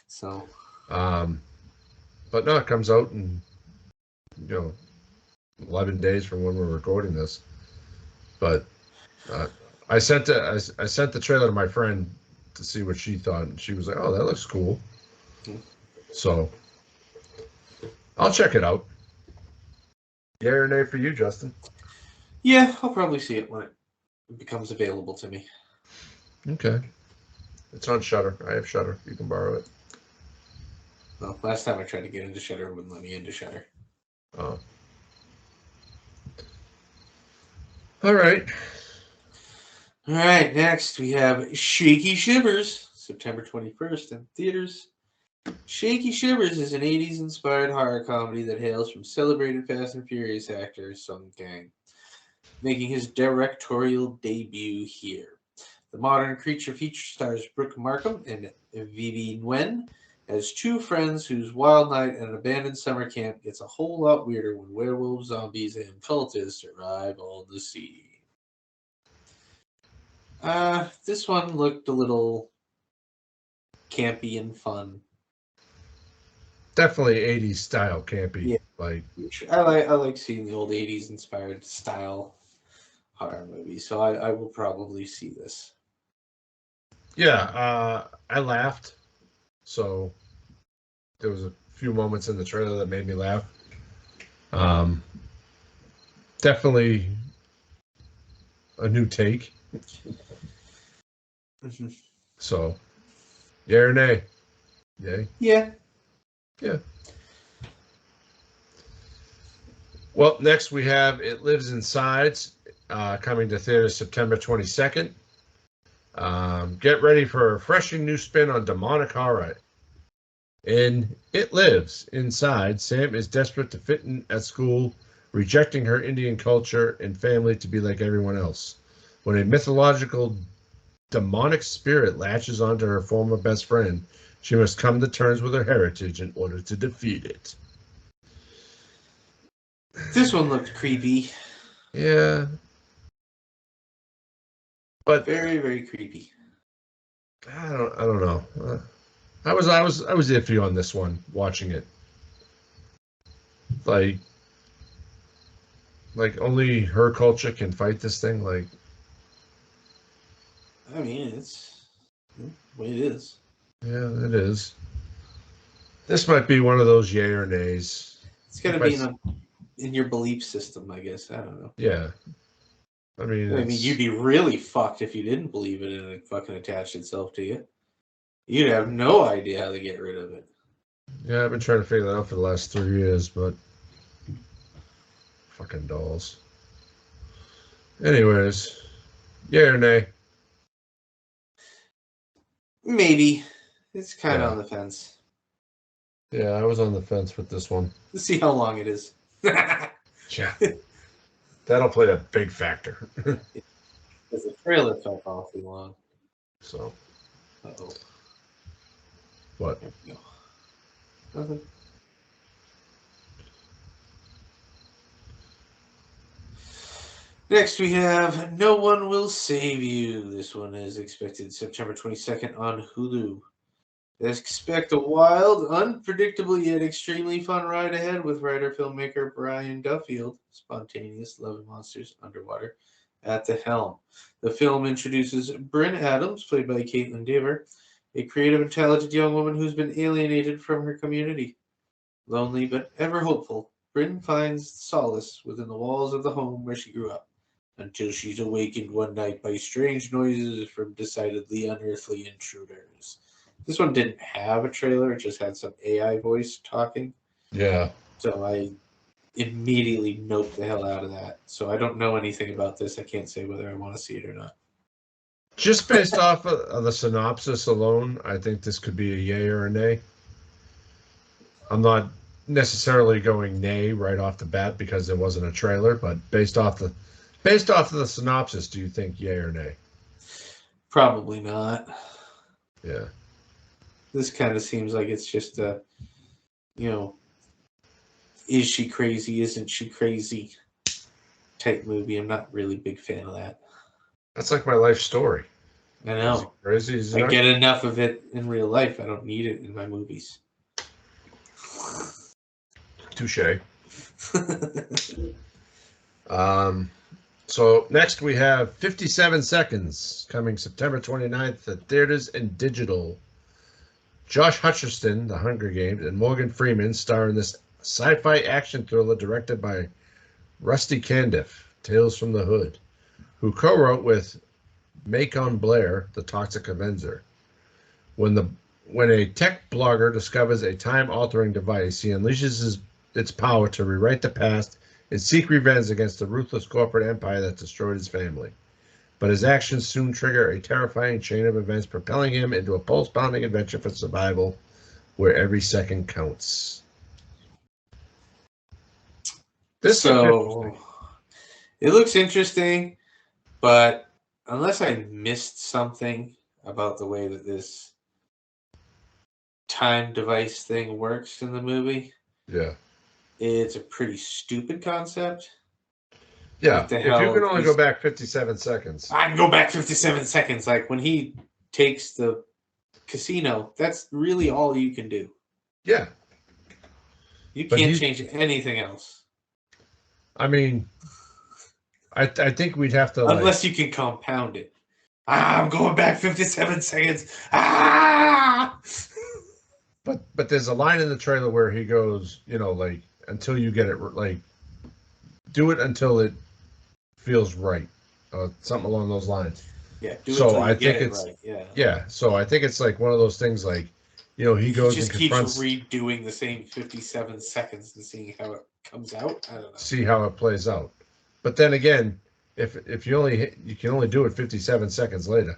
Speaker 2: So
Speaker 1: But no, it comes out in 11 days from when we're recording this. But uh, I sent the trailer to my friend to see what she thought, and she was like, "Oh, that looks cool."
Speaker 2: Hmm.
Speaker 1: So I'll check it out. Yay or nay for you, Justin?
Speaker 2: yeah, I'll probably see it when it becomes available to me.
Speaker 1: Okay. It's on Shutter. I have Shutter. You can borrow it.
Speaker 2: Well, last time I tried to get into Shutter, it wouldn't let me into Shutter.
Speaker 1: Oh. All right.
Speaker 2: All right, next we have Shaky Shivers, September 21st in theaters. Shaky Shivers is an 80s inspired horror comedy that hails from celebrated Fast and Furious actor Sung Kang, making his directorial debut here. The modern creature feature stars Brooke Markham and Vivi Nguyen as two friends whose wild night at an abandoned summer camp gets a whole lot weirder when werewolves, zombies, and cultists arrive on the scene. This one looked a little campy and fun.
Speaker 1: Definitely 80s style campy.
Speaker 2: Yeah,
Speaker 1: Like,
Speaker 2: I like seeing the old 80s inspired style horror movies, so I will probably see this.
Speaker 1: yeah, I laughed. So there was a few moments in the trailer that made me laugh. Um, Definitely a new take.
Speaker 2: Mm-hmm.
Speaker 1: So, yay or nay? Yay.
Speaker 2: Yeah.
Speaker 1: Yeah. Well, next we have It Lives Inside, coming to theaters September 22nd. Get ready for a refreshing new spin on demonic horror. In It Lives Inside, Sam is desperate to fit in at school, rejecting her Indian culture and family to be like everyone else. When a mythological demonic spirit latches onto her former best friend, she must come to terms with her heritage in order to defeat it.
Speaker 2: This one looked creepy.
Speaker 1: Yeah, but
Speaker 2: Very, very creepy.
Speaker 1: I don't know. I was iffy on this one watching it. Like only her culture can fight this thing. Like,
Speaker 2: I mean, it's the way it is.
Speaker 1: yeah, it is. This might be one of those yay or nays.
Speaker 2: It's got to
Speaker 1: If
Speaker 2: be in your belief system, I guess. I don't know.
Speaker 1: yeah, I mean
Speaker 2: I mean, you'd
Speaker 1: it's
Speaker 2: be really fucked if you didn't believe it and it fucking attached itself to you. You'd have no idea how to get rid of it.
Speaker 1: yeah. I've been trying to figure that out for the last 3 years, but fucking dolls. Anyways, yay or nay?
Speaker 2: Maybe. It's kind of
Speaker 1: Yeah,
Speaker 2: on the fence.
Speaker 1: yeah. I was on the fence with this one.
Speaker 2: Let's see how long it is.
Speaker 1: Yeah, that'll play a big factor.
Speaker 2: Because the trailer felt awfully long.
Speaker 1: So,
Speaker 2: Uh-oh.
Speaker 1: what?
Speaker 2: No. Nothing. Next, we have No One Will Save You. This one is expected September 22nd on Hulu. Expect a wild, unpredictable, yet extremely fun ride ahead with writer-filmmaker Brian Duffield, spontaneous love and monsters underwater, at the helm. The film introduces Bryn Adams, played by Caitlin Dever, a creative and talented young woman who's been alienated from her community. Lonely but ever hopeful, Bryn finds solace within the walls of the home where she grew up, until she's awakened one night by strange noises from decidedly unearthly intruders. This one didn't have a trailer, it just had some AI voice talking.
Speaker 1: Yeah,
Speaker 2: So I immediately noped the hell out of that. So I don't know anything about this. I can't say whether I want to see it or not.
Speaker 1: just based off of the synopsis alone, I think this could be a yay or a nay. I'm not necessarily going nay right off the bat because there wasn't a trailer, but based off of the synopsis, do you think yay or nay?
Speaker 2: Probably not.
Speaker 1: Yeah.
Speaker 2: This kind of seems like it's just a, is she crazy? Isn't she crazy? Type movie. I'm not really a big fan of that.
Speaker 1: That's like my life story.
Speaker 2: I
Speaker 1: Is he
Speaker 2: know.
Speaker 1: crazy? Is he
Speaker 2: I
Speaker 1: not?
Speaker 2: get enough of it in real life. I don't need it in my movies.
Speaker 1: Touche. So next we have 57 Seconds coming September 29th at theaters and digital. Josh Hutcherson, The Hunger Games, and Morgan Freeman star in this sci-fi action thriller directed by Rusty Candif, Tales from the Hood, who co-wrote with Macon Blair, The Toxic Avenger. When a tech blogger discovers a time-altering device, he unleashes its power to rewrite the past and seek revenge against the ruthless corporate empire that destroyed his family. But his actions soon trigger a terrifying chain of events, propelling him into a pulse-pounding adventure for survival where every second counts. This looks interesting.
Speaker 2: It looks interesting, but unless I missed something about the way that this time device thing works in the movie,
Speaker 1: Yeah.
Speaker 2: it's a pretty stupid concept.
Speaker 1: Yeah.
Speaker 2: What the
Speaker 1: If you
Speaker 2: hell
Speaker 1: can only
Speaker 2: is-
Speaker 1: go back 57 seconds.
Speaker 2: I can go back 57 seconds. Like when he takes the casino, that's really all you can do.
Speaker 1: Yeah.
Speaker 2: You
Speaker 1: But
Speaker 2: can't change anything else.
Speaker 1: I mean, I think we'd have to
Speaker 2: Unless you can compound it. I'm going back 57 seconds. Ah!
Speaker 1: But there's a line in the trailer where he goes, like until you get it, like do it until it feels right, something along those lines.
Speaker 2: Yeah, do it
Speaker 1: So
Speaker 2: till you
Speaker 1: I
Speaker 2: get
Speaker 1: think
Speaker 2: it
Speaker 1: it's
Speaker 2: right.
Speaker 1: yeah. So I think it's like one of those things like, he goes and
Speaker 2: just keeps
Speaker 1: confronts,
Speaker 2: redoing the same 57 seconds and seeing how it comes out. I don't know.
Speaker 1: see how it plays out. But then again, if you can only do it 57 seconds later.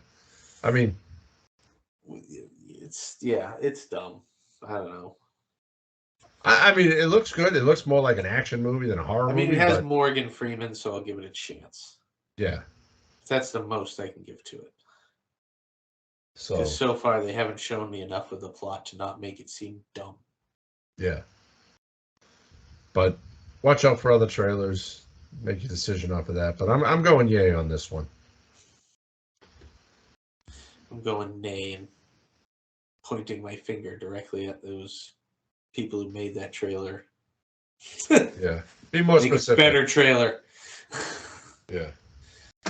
Speaker 1: I mean,
Speaker 2: it's dumb. I don't know.
Speaker 1: I mean, it looks good. It looks more like an action movie than a horror movie.
Speaker 2: It has
Speaker 1: but
Speaker 2: Morgan Freeman, so I'll give it a chance.
Speaker 1: yeah.
Speaker 2: That's the most I can give to it.
Speaker 1: So
Speaker 2: Because so far they haven't shown me enough of the plot to not make it seem dumb.
Speaker 1: yeah. But watch out for other trailers. Make your decision off of that. But I'm going yay on this one.
Speaker 2: I'm going nay and pointing my finger directly at those people who made that trailer.
Speaker 1: Yeah. Be more
Speaker 2: Make
Speaker 1: specific.
Speaker 2: a better trailer.
Speaker 1: Yeah.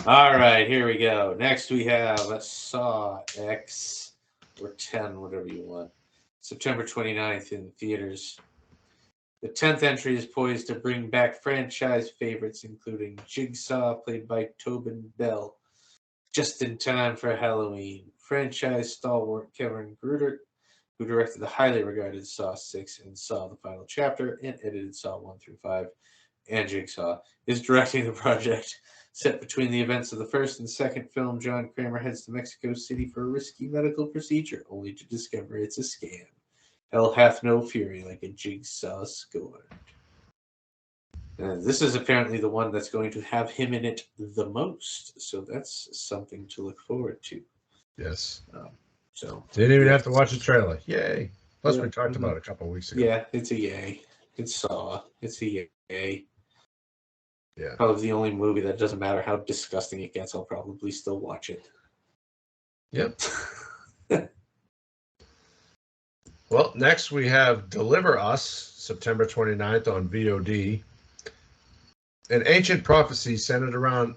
Speaker 2: All right, here we go. Next we have Saw X or 10, whatever you want. September 29th in theaters. The 10th entry is poised to bring back franchise favorites, including Jigsaw, played by Tobin Bell, just in time for Halloween. Franchise stalwart Kevin Gruder, who directed the highly regarded Saw 6 and Saw the Final Chapter and edited Saw 1 through 5, and Jigsaw, is directing the project. Set between the events of the first and second film, John Kramer heads to Mexico City for a risky medical procedure, only to discover it's a scam. Hell hath no fury like a jigsaw scorned. And this is apparently the one that's going to have him in it the most, so that's something to look forward to.
Speaker 1: Yes.
Speaker 2: So
Speaker 1: didn't even have to watch a trailer. Yay! Plus,
Speaker 2: Yeah.
Speaker 1: we talked about it a couple of weeks ago.
Speaker 2: Yeah, it's a yay. It's Saw. It's a yay.
Speaker 1: Yeah.
Speaker 2: Probably the only movie that doesn't matter how disgusting it gets, I'll probably still watch it.
Speaker 1: Yep. Well, next we have Deliver Us, September 29th on VOD. An ancient prophecy centered around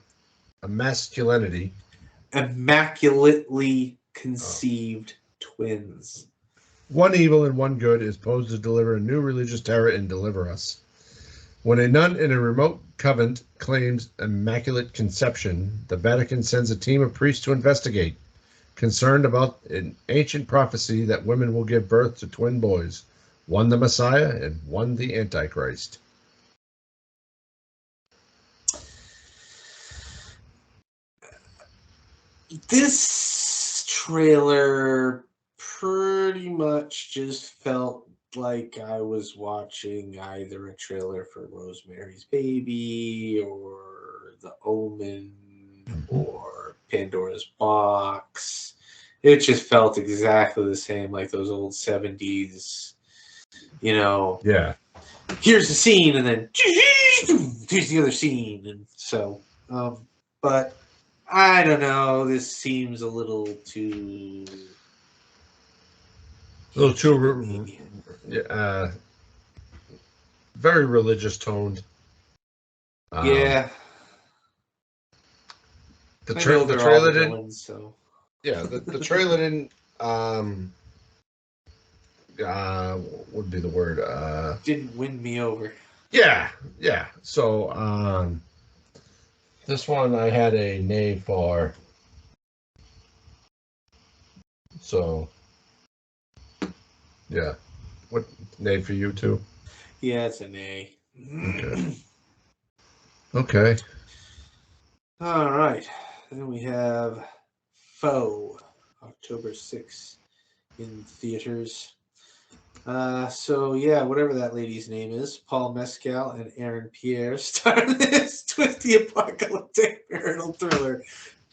Speaker 1: a masculinity.
Speaker 2: Immaculately conceived twins.
Speaker 1: One evil and one good is posed to deliver a new religious terror in Deliver Us. When a nun in a remote convent claims immaculate conception, the Vatican sends a team of priests to investigate, concerned about an ancient prophecy that women will give birth to twin boys, one the Messiah and one the Antichrist.
Speaker 2: This trailer pretty much just felt like I was watching either a trailer for Rosemary's Baby or The Omen or Pandora's Box. it just felt exactly the same, like those old 70s, you know,
Speaker 1: Yeah.
Speaker 2: here's the scene, and then here's the other scene. And so, but I don't know. This seems a little too
Speaker 1: A little
Speaker 2: kitschy to
Speaker 1: too,
Speaker 2: me.
Speaker 1: very religious toned. Um,
Speaker 2: Yeah,
Speaker 1: the
Speaker 2: I know
Speaker 1: the
Speaker 2: they're all the
Speaker 1: trailer didn't.
Speaker 2: villains, so
Speaker 1: Yeah, the trailer didn't. Um, what would be the word?
Speaker 2: didn't win me over.
Speaker 1: Yeah, yeah. So, this one I had a name for. So, yeah. What name for you too?
Speaker 2: Yeah, it's an A.
Speaker 1: Okay. Okay.
Speaker 2: All right. Then we have Foe, October 6th in theaters. So yeah, whatever that lady's name is, Paul Mescal and Aaron Pierre star in this twisty apocalyptic marital thriller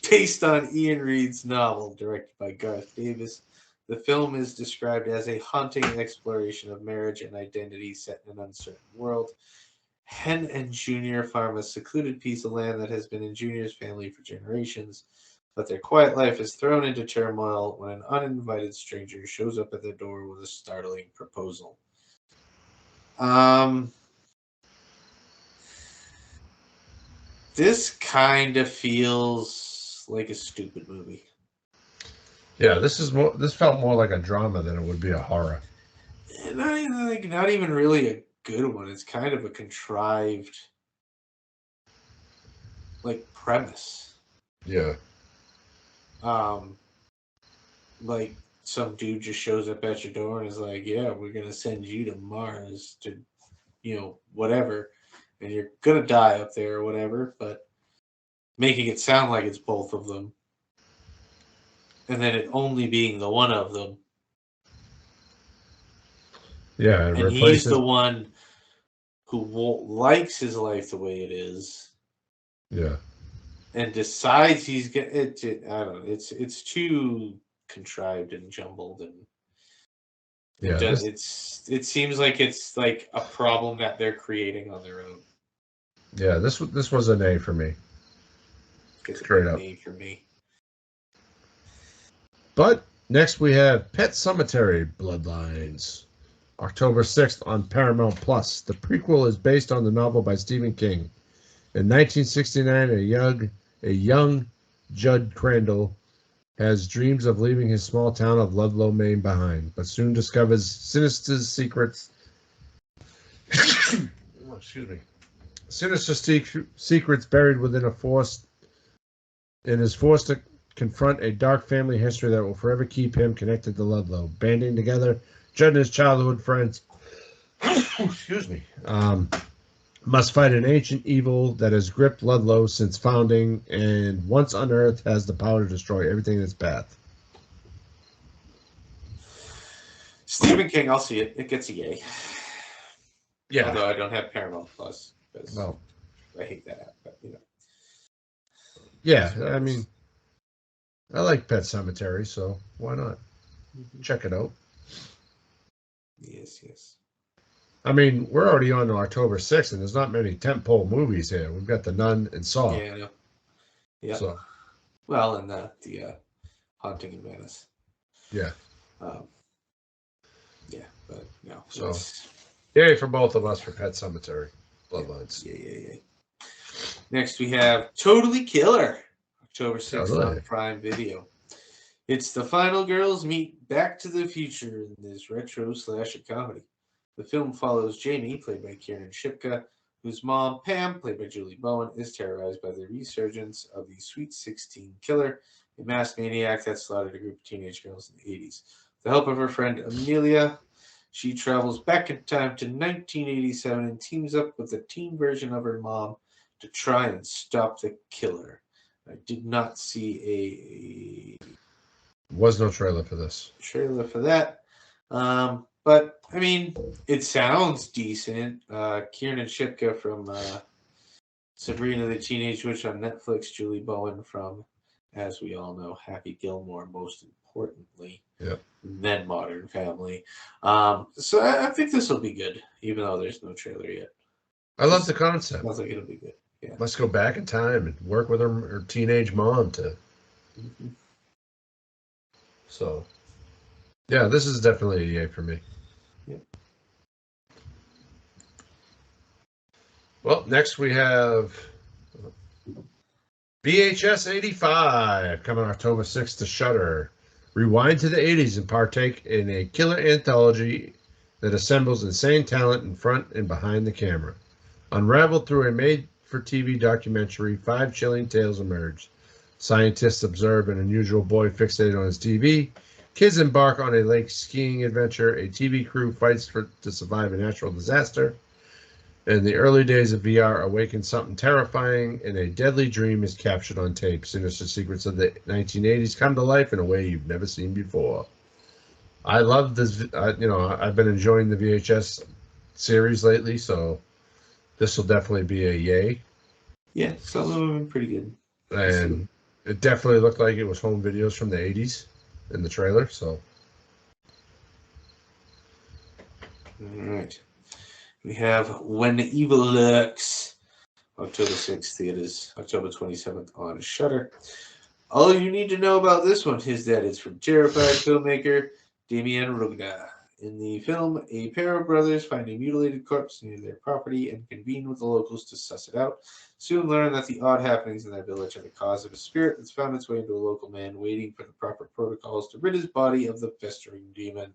Speaker 2: based on Ian Reid's novel, directed by Garth Davis. The film is described as a haunting exploration of marriage and identity set in an uncertain world. Hen and Junior farm a secluded piece of land that has been in Junior's family for generations, but their quiet life is thrown into turmoil when an uninvited stranger shows up at their door with a startling proposal. Um, this kind of feels like a stupid movie.
Speaker 1: Yeah, this is more. This felt more like a drama than it would be a horror.
Speaker 2: And not even really a good one. It's kind of a contrived like premise.
Speaker 1: Yeah.
Speaker 2: Um, like some dude just shows up at your door and is like, "Yeah, we're gonna send you to Mars to, whatever, and you're gonna die up there or whatever," but making it sound like it's both of them, and then it only being the one of them,
Speaker 1: Yeah, it
Speaker 2: and he's the
Speaker 1: replaces.
Speaker 2: one who likes his life the way it is,
Speaker 1: Yeah.
Speaker 2: and decides he's gonna. I don't know. It's too contrived and jumbled, and
Speaker 1: Yeah. This.
Speaker 2: it seems like it's like a problem that they're creating on their own.
Speaker 1: Yeah. This was an A for me.
Speaker 2: Gets a
Speaker 1: Straight
Speaker 2: big
Speaker 1: up.
Speaker 2: name for me.
Speaker 1: But next we have Pet Cemetery Bloodlines, October 6th on Paramount Plus. The prequel is based on the novel by Stephen King. In 1969, a young Judd Crandall has dreams of leaving his small town of Ludlow, Maine behind, but soon discovers sinister secrets. Excuse me. Sinister secrets buried within a forest, and is forced to confront a dark family history that will forever keep him connected to Ludlow. Banding together, Judd and his childhood friends, excuse me, must fight an ancient evil that has gripped Ludlow since founding, and once unearthed, has the power to destroy everything in its path.
Speaker 2: Stephen King, I'll see it. It gets a yay.
Speaker 1: Yeah.
Speaker 2: Although I don't have Paramount Plus because
Speaker 1: Well,
Speaker 2: I hate that app, but
Speaker 1: yeah.
Speaker 2: that's what
Speaker 1: I
Speaker 2: it
Speaker 1: mean,
Speaker 2: is.
Speaker 1: I like Pet Cemetery, so why not
Speaker 2: Mm-hmm.
Speaker 1: check it out?
Speaker 2: Yes, yes.
Speaker 1: I mean, we're already on to October 6th, and there's not many tentpole movies here. We've got The Nun and Saw.
Speaker 2: Yeah, I know. Yeah.
Speaker 1: So,
Speaker 2: Well, and the Haunting in Venice.
Speaker 1: yeah.
Speaker 2: Um, yeah, but no,
Speaker 1: So,
Speaker 2: it's
Speaker 1: yay for both of us
Speaker 2: yeah,
Speaker 1: for Pet Cemetery
Speaker 2: yeah,
Speaker 1: Bloodlines.
Speaker 2: yeah. Next, we have Totally Killer, October 6th on
Speaker 1: Totally.
Speaker 2: Prime Video. It's the final girls meet Back to the Future in this retro slasher comedy. The film follows Jamie, played by Kieran Shipka, whose mom, Pam, played by Julie Bowen, is terrorized by the resurgence of the Sweet 16 killer, a masked maniac that slaughtered a group of teenage girls in the 80s. With the help of her friend Amelia, she travels back in time to 1987 and teams up with the teen version of her mom to try and stop the killer. I did not see
Speaker 1: Was no trailer for this.
Speaker 2: a trailer for that. But I mean, it sounds decent. Kieran Shipka from Sabrina the Teenage Witch on Netflix, Julie Bowen from, as we all know, Happy Gilmore, most importantly,
Speaker 1: Yep.
Speaker 2: than Modern Family. So I think this will be good, even though there's no trailer yet.
Speaker 1: I love the concept.
Speaker 2: Sounds like it'll be good. Yeah.
Speaker 1: Let's go back in time and work with her teenage mom to.
Speaker 2: Mm-hmm.
Speaker 1: So, yeah, this is definitely a yay for me.
Speaker 2: Yep.
Speaker 1: Well, next we have VHS 85 coming October 6th to Shudder. Rewind to the 80s and partake in a killer anthology that assembles insane talent in front and behind the camera. Unraveled through a made-for-TV documentary, 5 chilling tales emerge. Scientists observe an unusual boy fixated on his TV. Kids embark on a lake skiing adventure. A TV crew fights to survive a natural disaster. In the early days of VR, awakens something terrifying, and a deadly dream is captured on tape. Sinister secrets of the 1980s come to life in a way you've never seen before. I love this. I've been enjoying the VHS series lately, so this will definitely be a yay.
Speaker 2: Yeah, some of them have been pretty good.
Speaker 1: And it definitely looked like it was home videos from the 80s in the trailer, so.
Speaker 2: All right. We have When Evil Lurks, October 6th, theaters, October 27th on Shudder. All you need to know about this one is that it's from terrified filmmaker Damien Rugna. In the film, a pair of brothers find a mutilated corpse near their property and convene with the locals to suss it out. Soon learn that the odd happenings in their village are the cause of a spirit that's found its way into a local man waiting for the proper protocols to rid his body of the festering demon.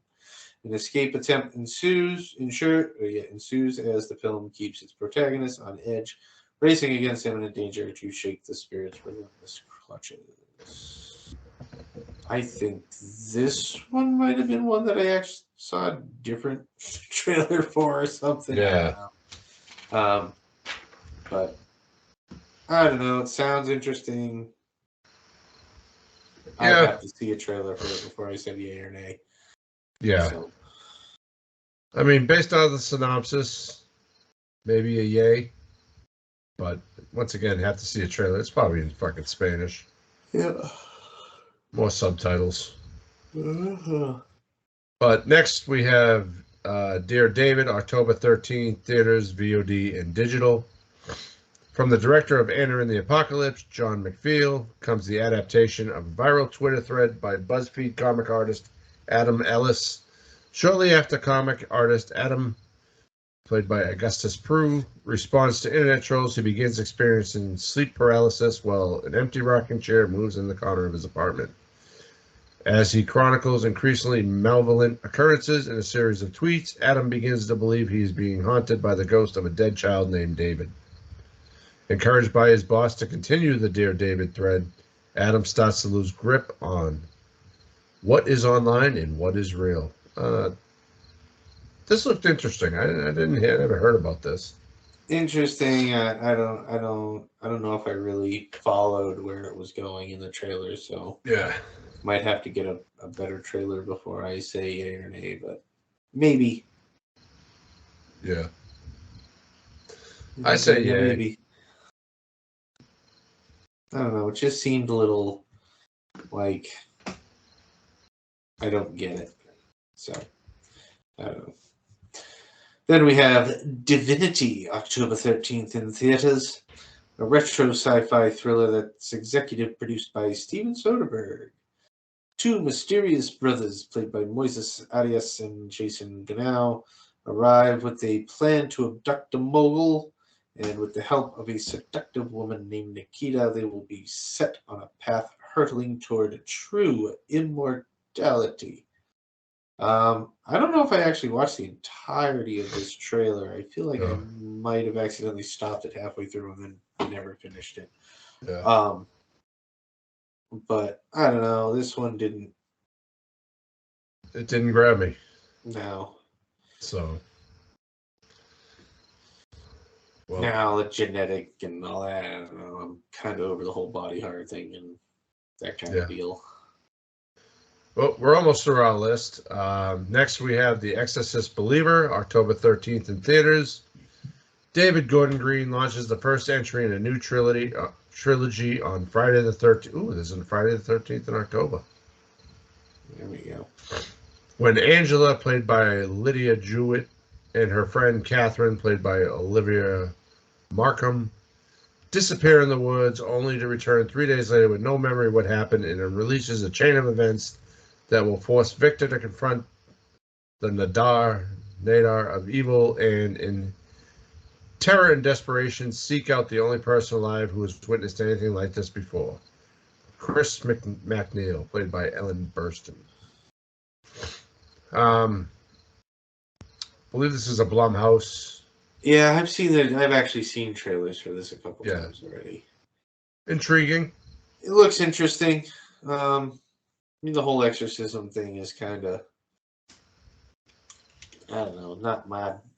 Speaker 2: An escape attempt ensues as the film keeps its protagonist on edge, racing against imminent danger to shake the spirit's relentless clutches. I think this one might have been one that I actually saw a different trailer for or something.
Speaker 1: Yeah.
Speaker 2: I don't know. But I don't know. It sounds interesting. I'd have to see a trailer for it before I said yay or nay.
Speaker 1: Yeah.
Speaker 2: So.
Speaker 1: I mean, based on the synopsis, maybe a yay. But once again, have to see a trailer. It's probably in fucking Spanish.
Speaker 2: Yeah.
Speaker 1: More subtitles.
Speaker 2: Uh-huh.
Speaker 1: But next we have Dear David, October 13th, theaters, VOD, and digital. From the director of Anna and the Apocalypse, John McFeel, comes the adaptation of a viral Twitter thread by BuzzFeed comic artist Adam Ellis. Shortly after comic artist Adam, played by Augustus Prue, responds to internet trolls, he begins experiencing sleep paralysis while an empty rocking chair moves in the corner of his apartment. As he chronicles increasingly malevolent occurrences in a series of tweets, Adam begins to believe he is being haunted by the ghost of a dead child named David. Encouraged by his boss to continue the Dear David thread, Adam starts to lose grip on what is online and what is real. This looked interesting. I never heard about this.
Speaker 2: Interesting. I don't know if I really followed where it was going in the trailer, so
Speaker 1: Yeah.
Speaker 2: might have to get a better trailer before I say yay or nay, but maybe.
Speaker 1: Yeah. I say yay.
Speaker 2: Maybe. I don't know. It just seemed a little like I don't get it. So I don't know. Then we have Divinity, October 13th in theaters, a retro sci-fi thriller that's executive produced by Steven Soderbergh. Two mysterious brothers, played by Moises Arias and Jason Ganau, arrive with a plan to abduct a mogul, and with the help of a seductive woman named Nikita, they will be set on a path hurtling toward true immortality. I don't know if I actually watched the entirety of this trailer. I feel like I might have accidentally stopped it halfway through and then never finished it.
Speaker 1: Yeah.
Speaker 2: But I don't know. This one didn't.
Speaker 1: It didn't grab me.
Speaker 2: No.
Speaker 1: So. Well.
Speaker 2: Now the genetic and all that. I don't know. I'm kind of over the whole body horror thing and that kind of deal.
Speaker 1: Well, we're almost through our list. Next, we have The Exorcist Believer, October 13th in theaters. David Gordon Green launches the first entry in a new trilogy on Friday the 13th. Ooh, there's a Friday the 13th in October.
Speaker 2: There we go.
Speaker 1: When Angela, played by Lydia Jewett, and her friend Catherine, played by Olivia Markham, disappear in the woods, only to return 3 days later with no memory of what happened, and it releases a chain of events that will force Victor to confront the Nadar of evil, and in terror and desperation, seek out the only person alive who has witnessed anything like this before. Chris McNeil, played by Ellen Burstyn. I believe this is a Blumhouse.
Speaker 2: Yeah, I've seen it. I've actually seen trailers for this a couple times already.
Speaker 1: Intriguing.
Speaker 2: It looks interesting. I mean, the whole exorcism thing is kind of, I don't know, not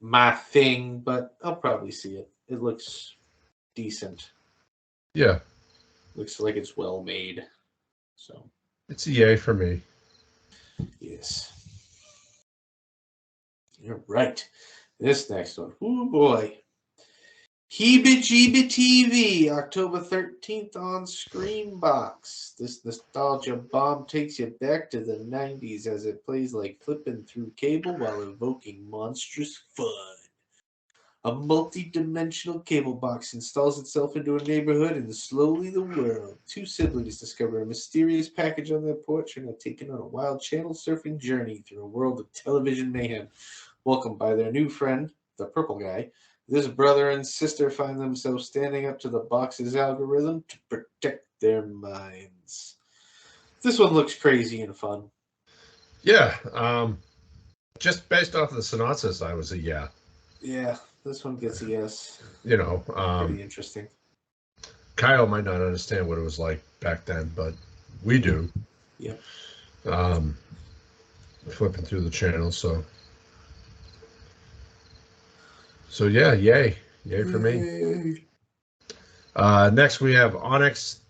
Speaker 2: my thing, but I'll probably see it. It looks decent.
Speaker 1: Yeah.
Speaker 2: Looks like it's well made. So
Speaker 1: It's a yay for me.
Speaker 2: yes. You're right. This next one. Oh boy. Heebie Jeebie TV, October 13th on Screambox. This nostalgia bomb takes you back to the 90s as it plays like flipping through cable while evoking monstrous fun. A multi-dimensional cable box installs itself into a neighborhood, and slowly the world. Two siblings discover a mysterious package on their porch and are taken on a wild channel-surfing journey through a world of television mayhem. Welcomed by their new friend, the purple guy, this brother and sister find themselves standing up to the box's algorithm to protect their minds. This one looks crazy and fun.
Speaker 1: Yeah. Just based off of the synopsis, I was a yeah.
Speaker 2: Yeah, this one gets a yes.
Speaker 1: You know,
Speaker 2: Pretty interesting.
Speaker 1: Kyle might not understand what it was like back then, but we do.
Speaker 2: Yep.
Speaker 1: Flipping through the channels, so yeah, yay for me. Next we have Onyx,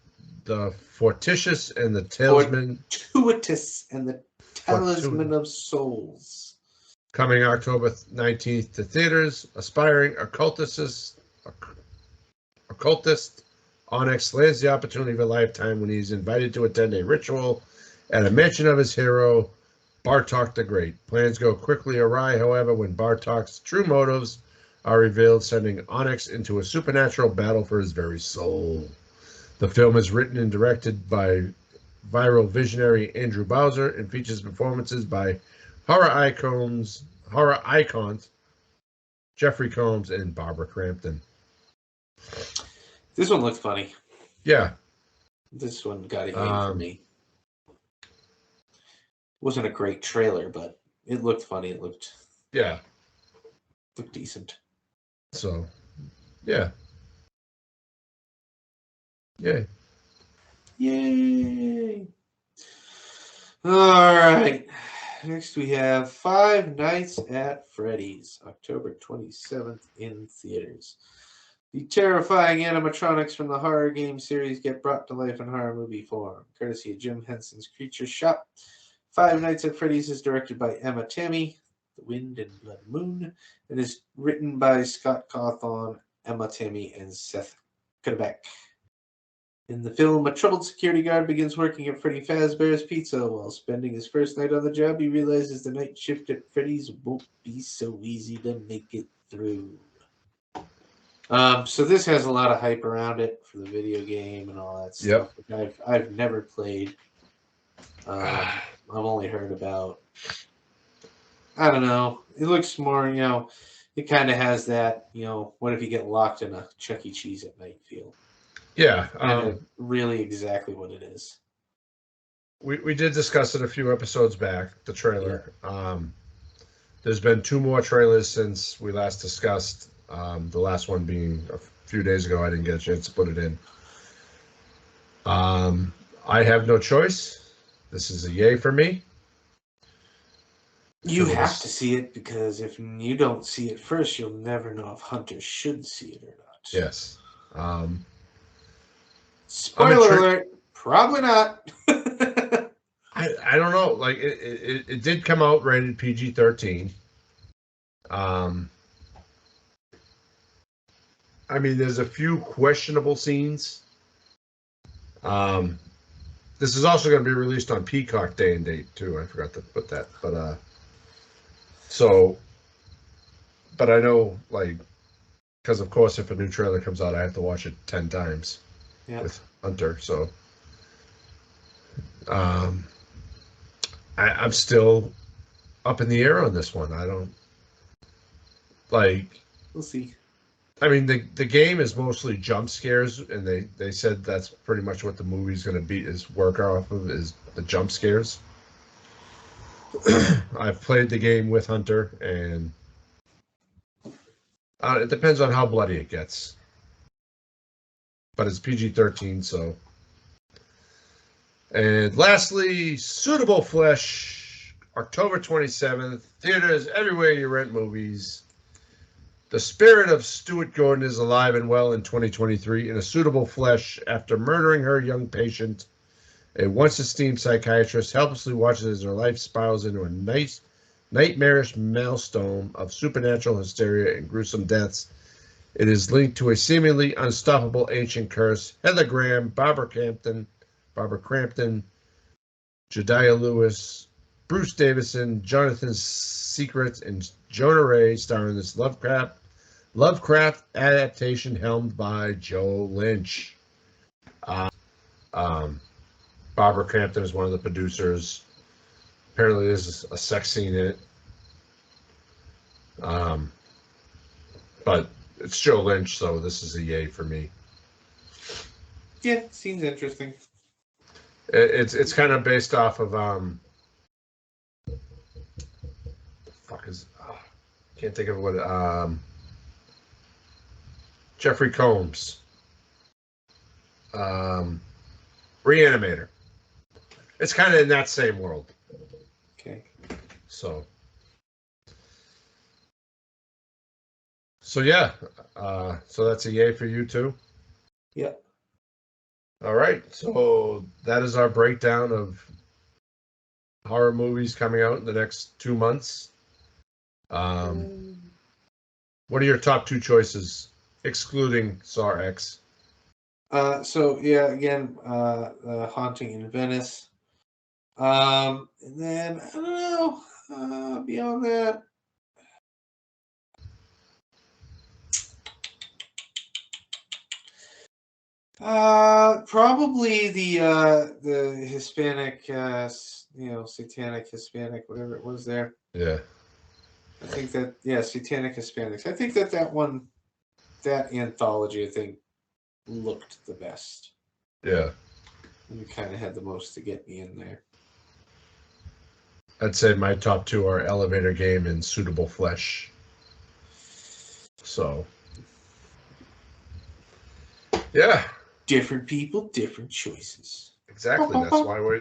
Speaker 1: the Fortuitous and the Talisman.
Speaker 2: Fortuitous and the Talisman of Souls.
Speaker 1: Coming October 19th to theaters. Aspiring occultist Onyx lands the opportunity of a lifetime when he's invited to attend a ritual at a mansion of his hero, Bartok the Great. Plans go quickly awry, however, when Bartok's true motives are revealed, sending Onyx into a supernatural battle for his very soul. The film is written and directed by viral visionary Andrew Bowser and features performances by horror icons Jeffrey Combs and Barbara Crampton.
Speaker 2: This one looked funny.
Speaker 1: Yeah.
Speaker 2: This one got a yay for me. Wasn't a great trailer, but it looked funny. It looked decent.
Speaker 1: So, yeah. Yay.
Speaker 2: Yay. All right. Next we have Five Nights at Freddy's, October 27th in theaters. The terrifying animatronics from the horror game series get brought to life in horror movie form, courtesy of Jim Henson's Creature Shop. Five Nights at Freddy's is directed by Emma Tammy, The Wind and Blood Moon, and is written by Scott Cawthon, Emma Tammy, and Seth Kudebeck. In the film, a troubled security guard begins working at Freddy Fazbear's Pizza. While spending his first night on the job, he realizes the night shift at Freddy's won't be so easy to make it through. So this has a lot of hype around it for the video game and all that stuff, which I've never played. I've only heard about. I don't know. It looks more, it kind of has that, what if you get locked in a Chuck E. Cheese at night feel.
Speaker 1: Yeah.
Speaker 2: Really exactly what it is.
Speaker 1: We did discuss it a few episodes back, the trailer. Yeah. There's been 2 more trailers since we last discussed. The last one being a few days ago. I didn't get a chance to put it in. I have no choice. This is a yay for me.
Speaker 2: You have to see it, because if you don't see it first, you'll never know if Hunter should see it or not.
Speaker 1: Yes.
Speaker 2: Spoiler alert, probably not.
Speaker 1: I don't know. Like, it did come out rated PG-13. I mean, there's a few questionable scenes. There's This is also going to be released on Peacock day and date too. I forgot to put that, but but I know, like, because of course, if a new trailer comes out, I have to watch it 10 times with Hunter. So, I'm still up in the air on this one. I don't like.
Speaker 2: We'll see.
Speaker 1: I mean, the game is mostly jump scares, and they said that's pretty much what the movie's going to be, is work off of, is the jump scares. I've played the game with Hunter, and it depends on how bloody it gets. But it's PG-13, so. And lastly, Suitable Flesh, October 27th, theaters everywhere you rent movies. The spirit of Stuart Gordon is alive and well in 2023 in a suitable flesh after murdering her young patient. A once-esteemed psychiatrist helplessly watches as her life spirals into a nightmarish maelstrom of supernatural hysteria and gruesome deaths. It is linked to a seemingly unstoppable ancient curse. Heather Graham, Barbara Crampton, Jediah Lewis, Bruce Davison, Jonathan Secret, and Jonah Ray star in this Lovecraft adaptation helmed by Joe Lynch. Barbara Crampton is one of the producers. Apparently, there's a sex scene in it. But it's Joe Lynch, so this is a yay for me.
Speaker 2: Yeah, seems interesting.
Speaker 1: It's kind of based off of can't think of what Jeffrey Combs, Reanimator. It's kind of in that same world.
Speaker 2: Okay.
Speaker 1: So yeah. So that's a yay for you too.
Speaker 2: Yep.
Speaker 1: All right. So that is our breakdown of horror movies coming out in the next 2 months. What are your top 2 choices, excluding Saw X?
Speaker 2: So yeah, again, Haunting in Venice. And then I don't know. Beyond that, probably the Hispanic, satanic Hispanic, whatever it was there.
Speaker 1: Yeah.
Speaker 2: I think that, Satanic Hispanics. I think that one, that anthology, I think, looked the best.
Speaker 1: Yeah.
Speaker 2: And kind of had the most to get me in there.
Speaker 1: I'd say my top 2 are Elevator Game and Suitable Flesh. So, yeah.
Speaker 2: Different people, different choices.
Speaker 1: Exactly. That's why we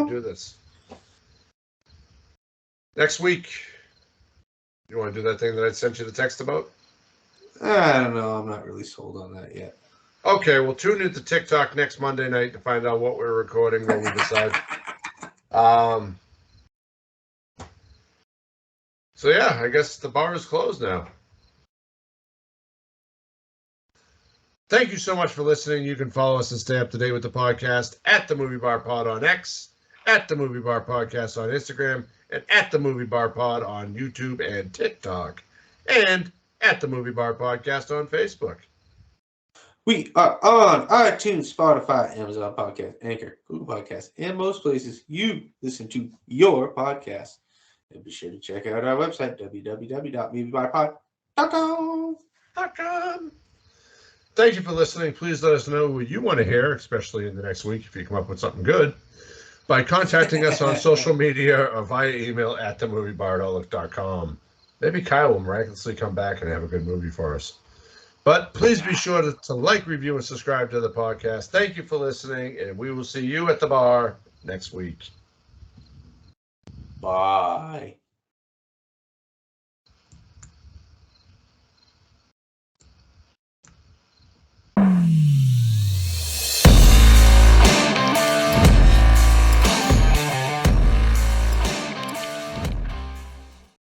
Speaker 1: do this. Next week, you want to do that thing that I sent you the text about?
Speaker 2: I don't know. I'm not really sold on that yet.
Speaker 1: Okay, well, tune into TikTok next Monday night to find out what we're recording, what we decide. So yeah, I guess the bar is closed now. Thank you so much for listening. You can follow us and stay up to date with the podcast at the Movie Bar Pod on X, at the Movie Bar Podcast on Instagram, and at the Movie Bar Pod on YouTube and TikTok, and at the Movie Bar Podcast on Facebook.
Speaker 2: We are on iTunes, Spotify, Amazon Podcast, Anchor, Google Podcasts, and most places you listen to your podcast. And be sure to check out our website, www.moviebarpod.com.
Speaker 1: Thank you for listening. Please let us know what you want to hear, especially in the next week if you come up with something good, by contacting us on social media or via email at themoviebar@outlook.com. Maybe Kyle will miraculously come back and have a good movie for us. But please be sure to like, review, and subscribe to the podcast. Thank you for listening, and we will see you at the bar next week.
Speaker 2: Bye.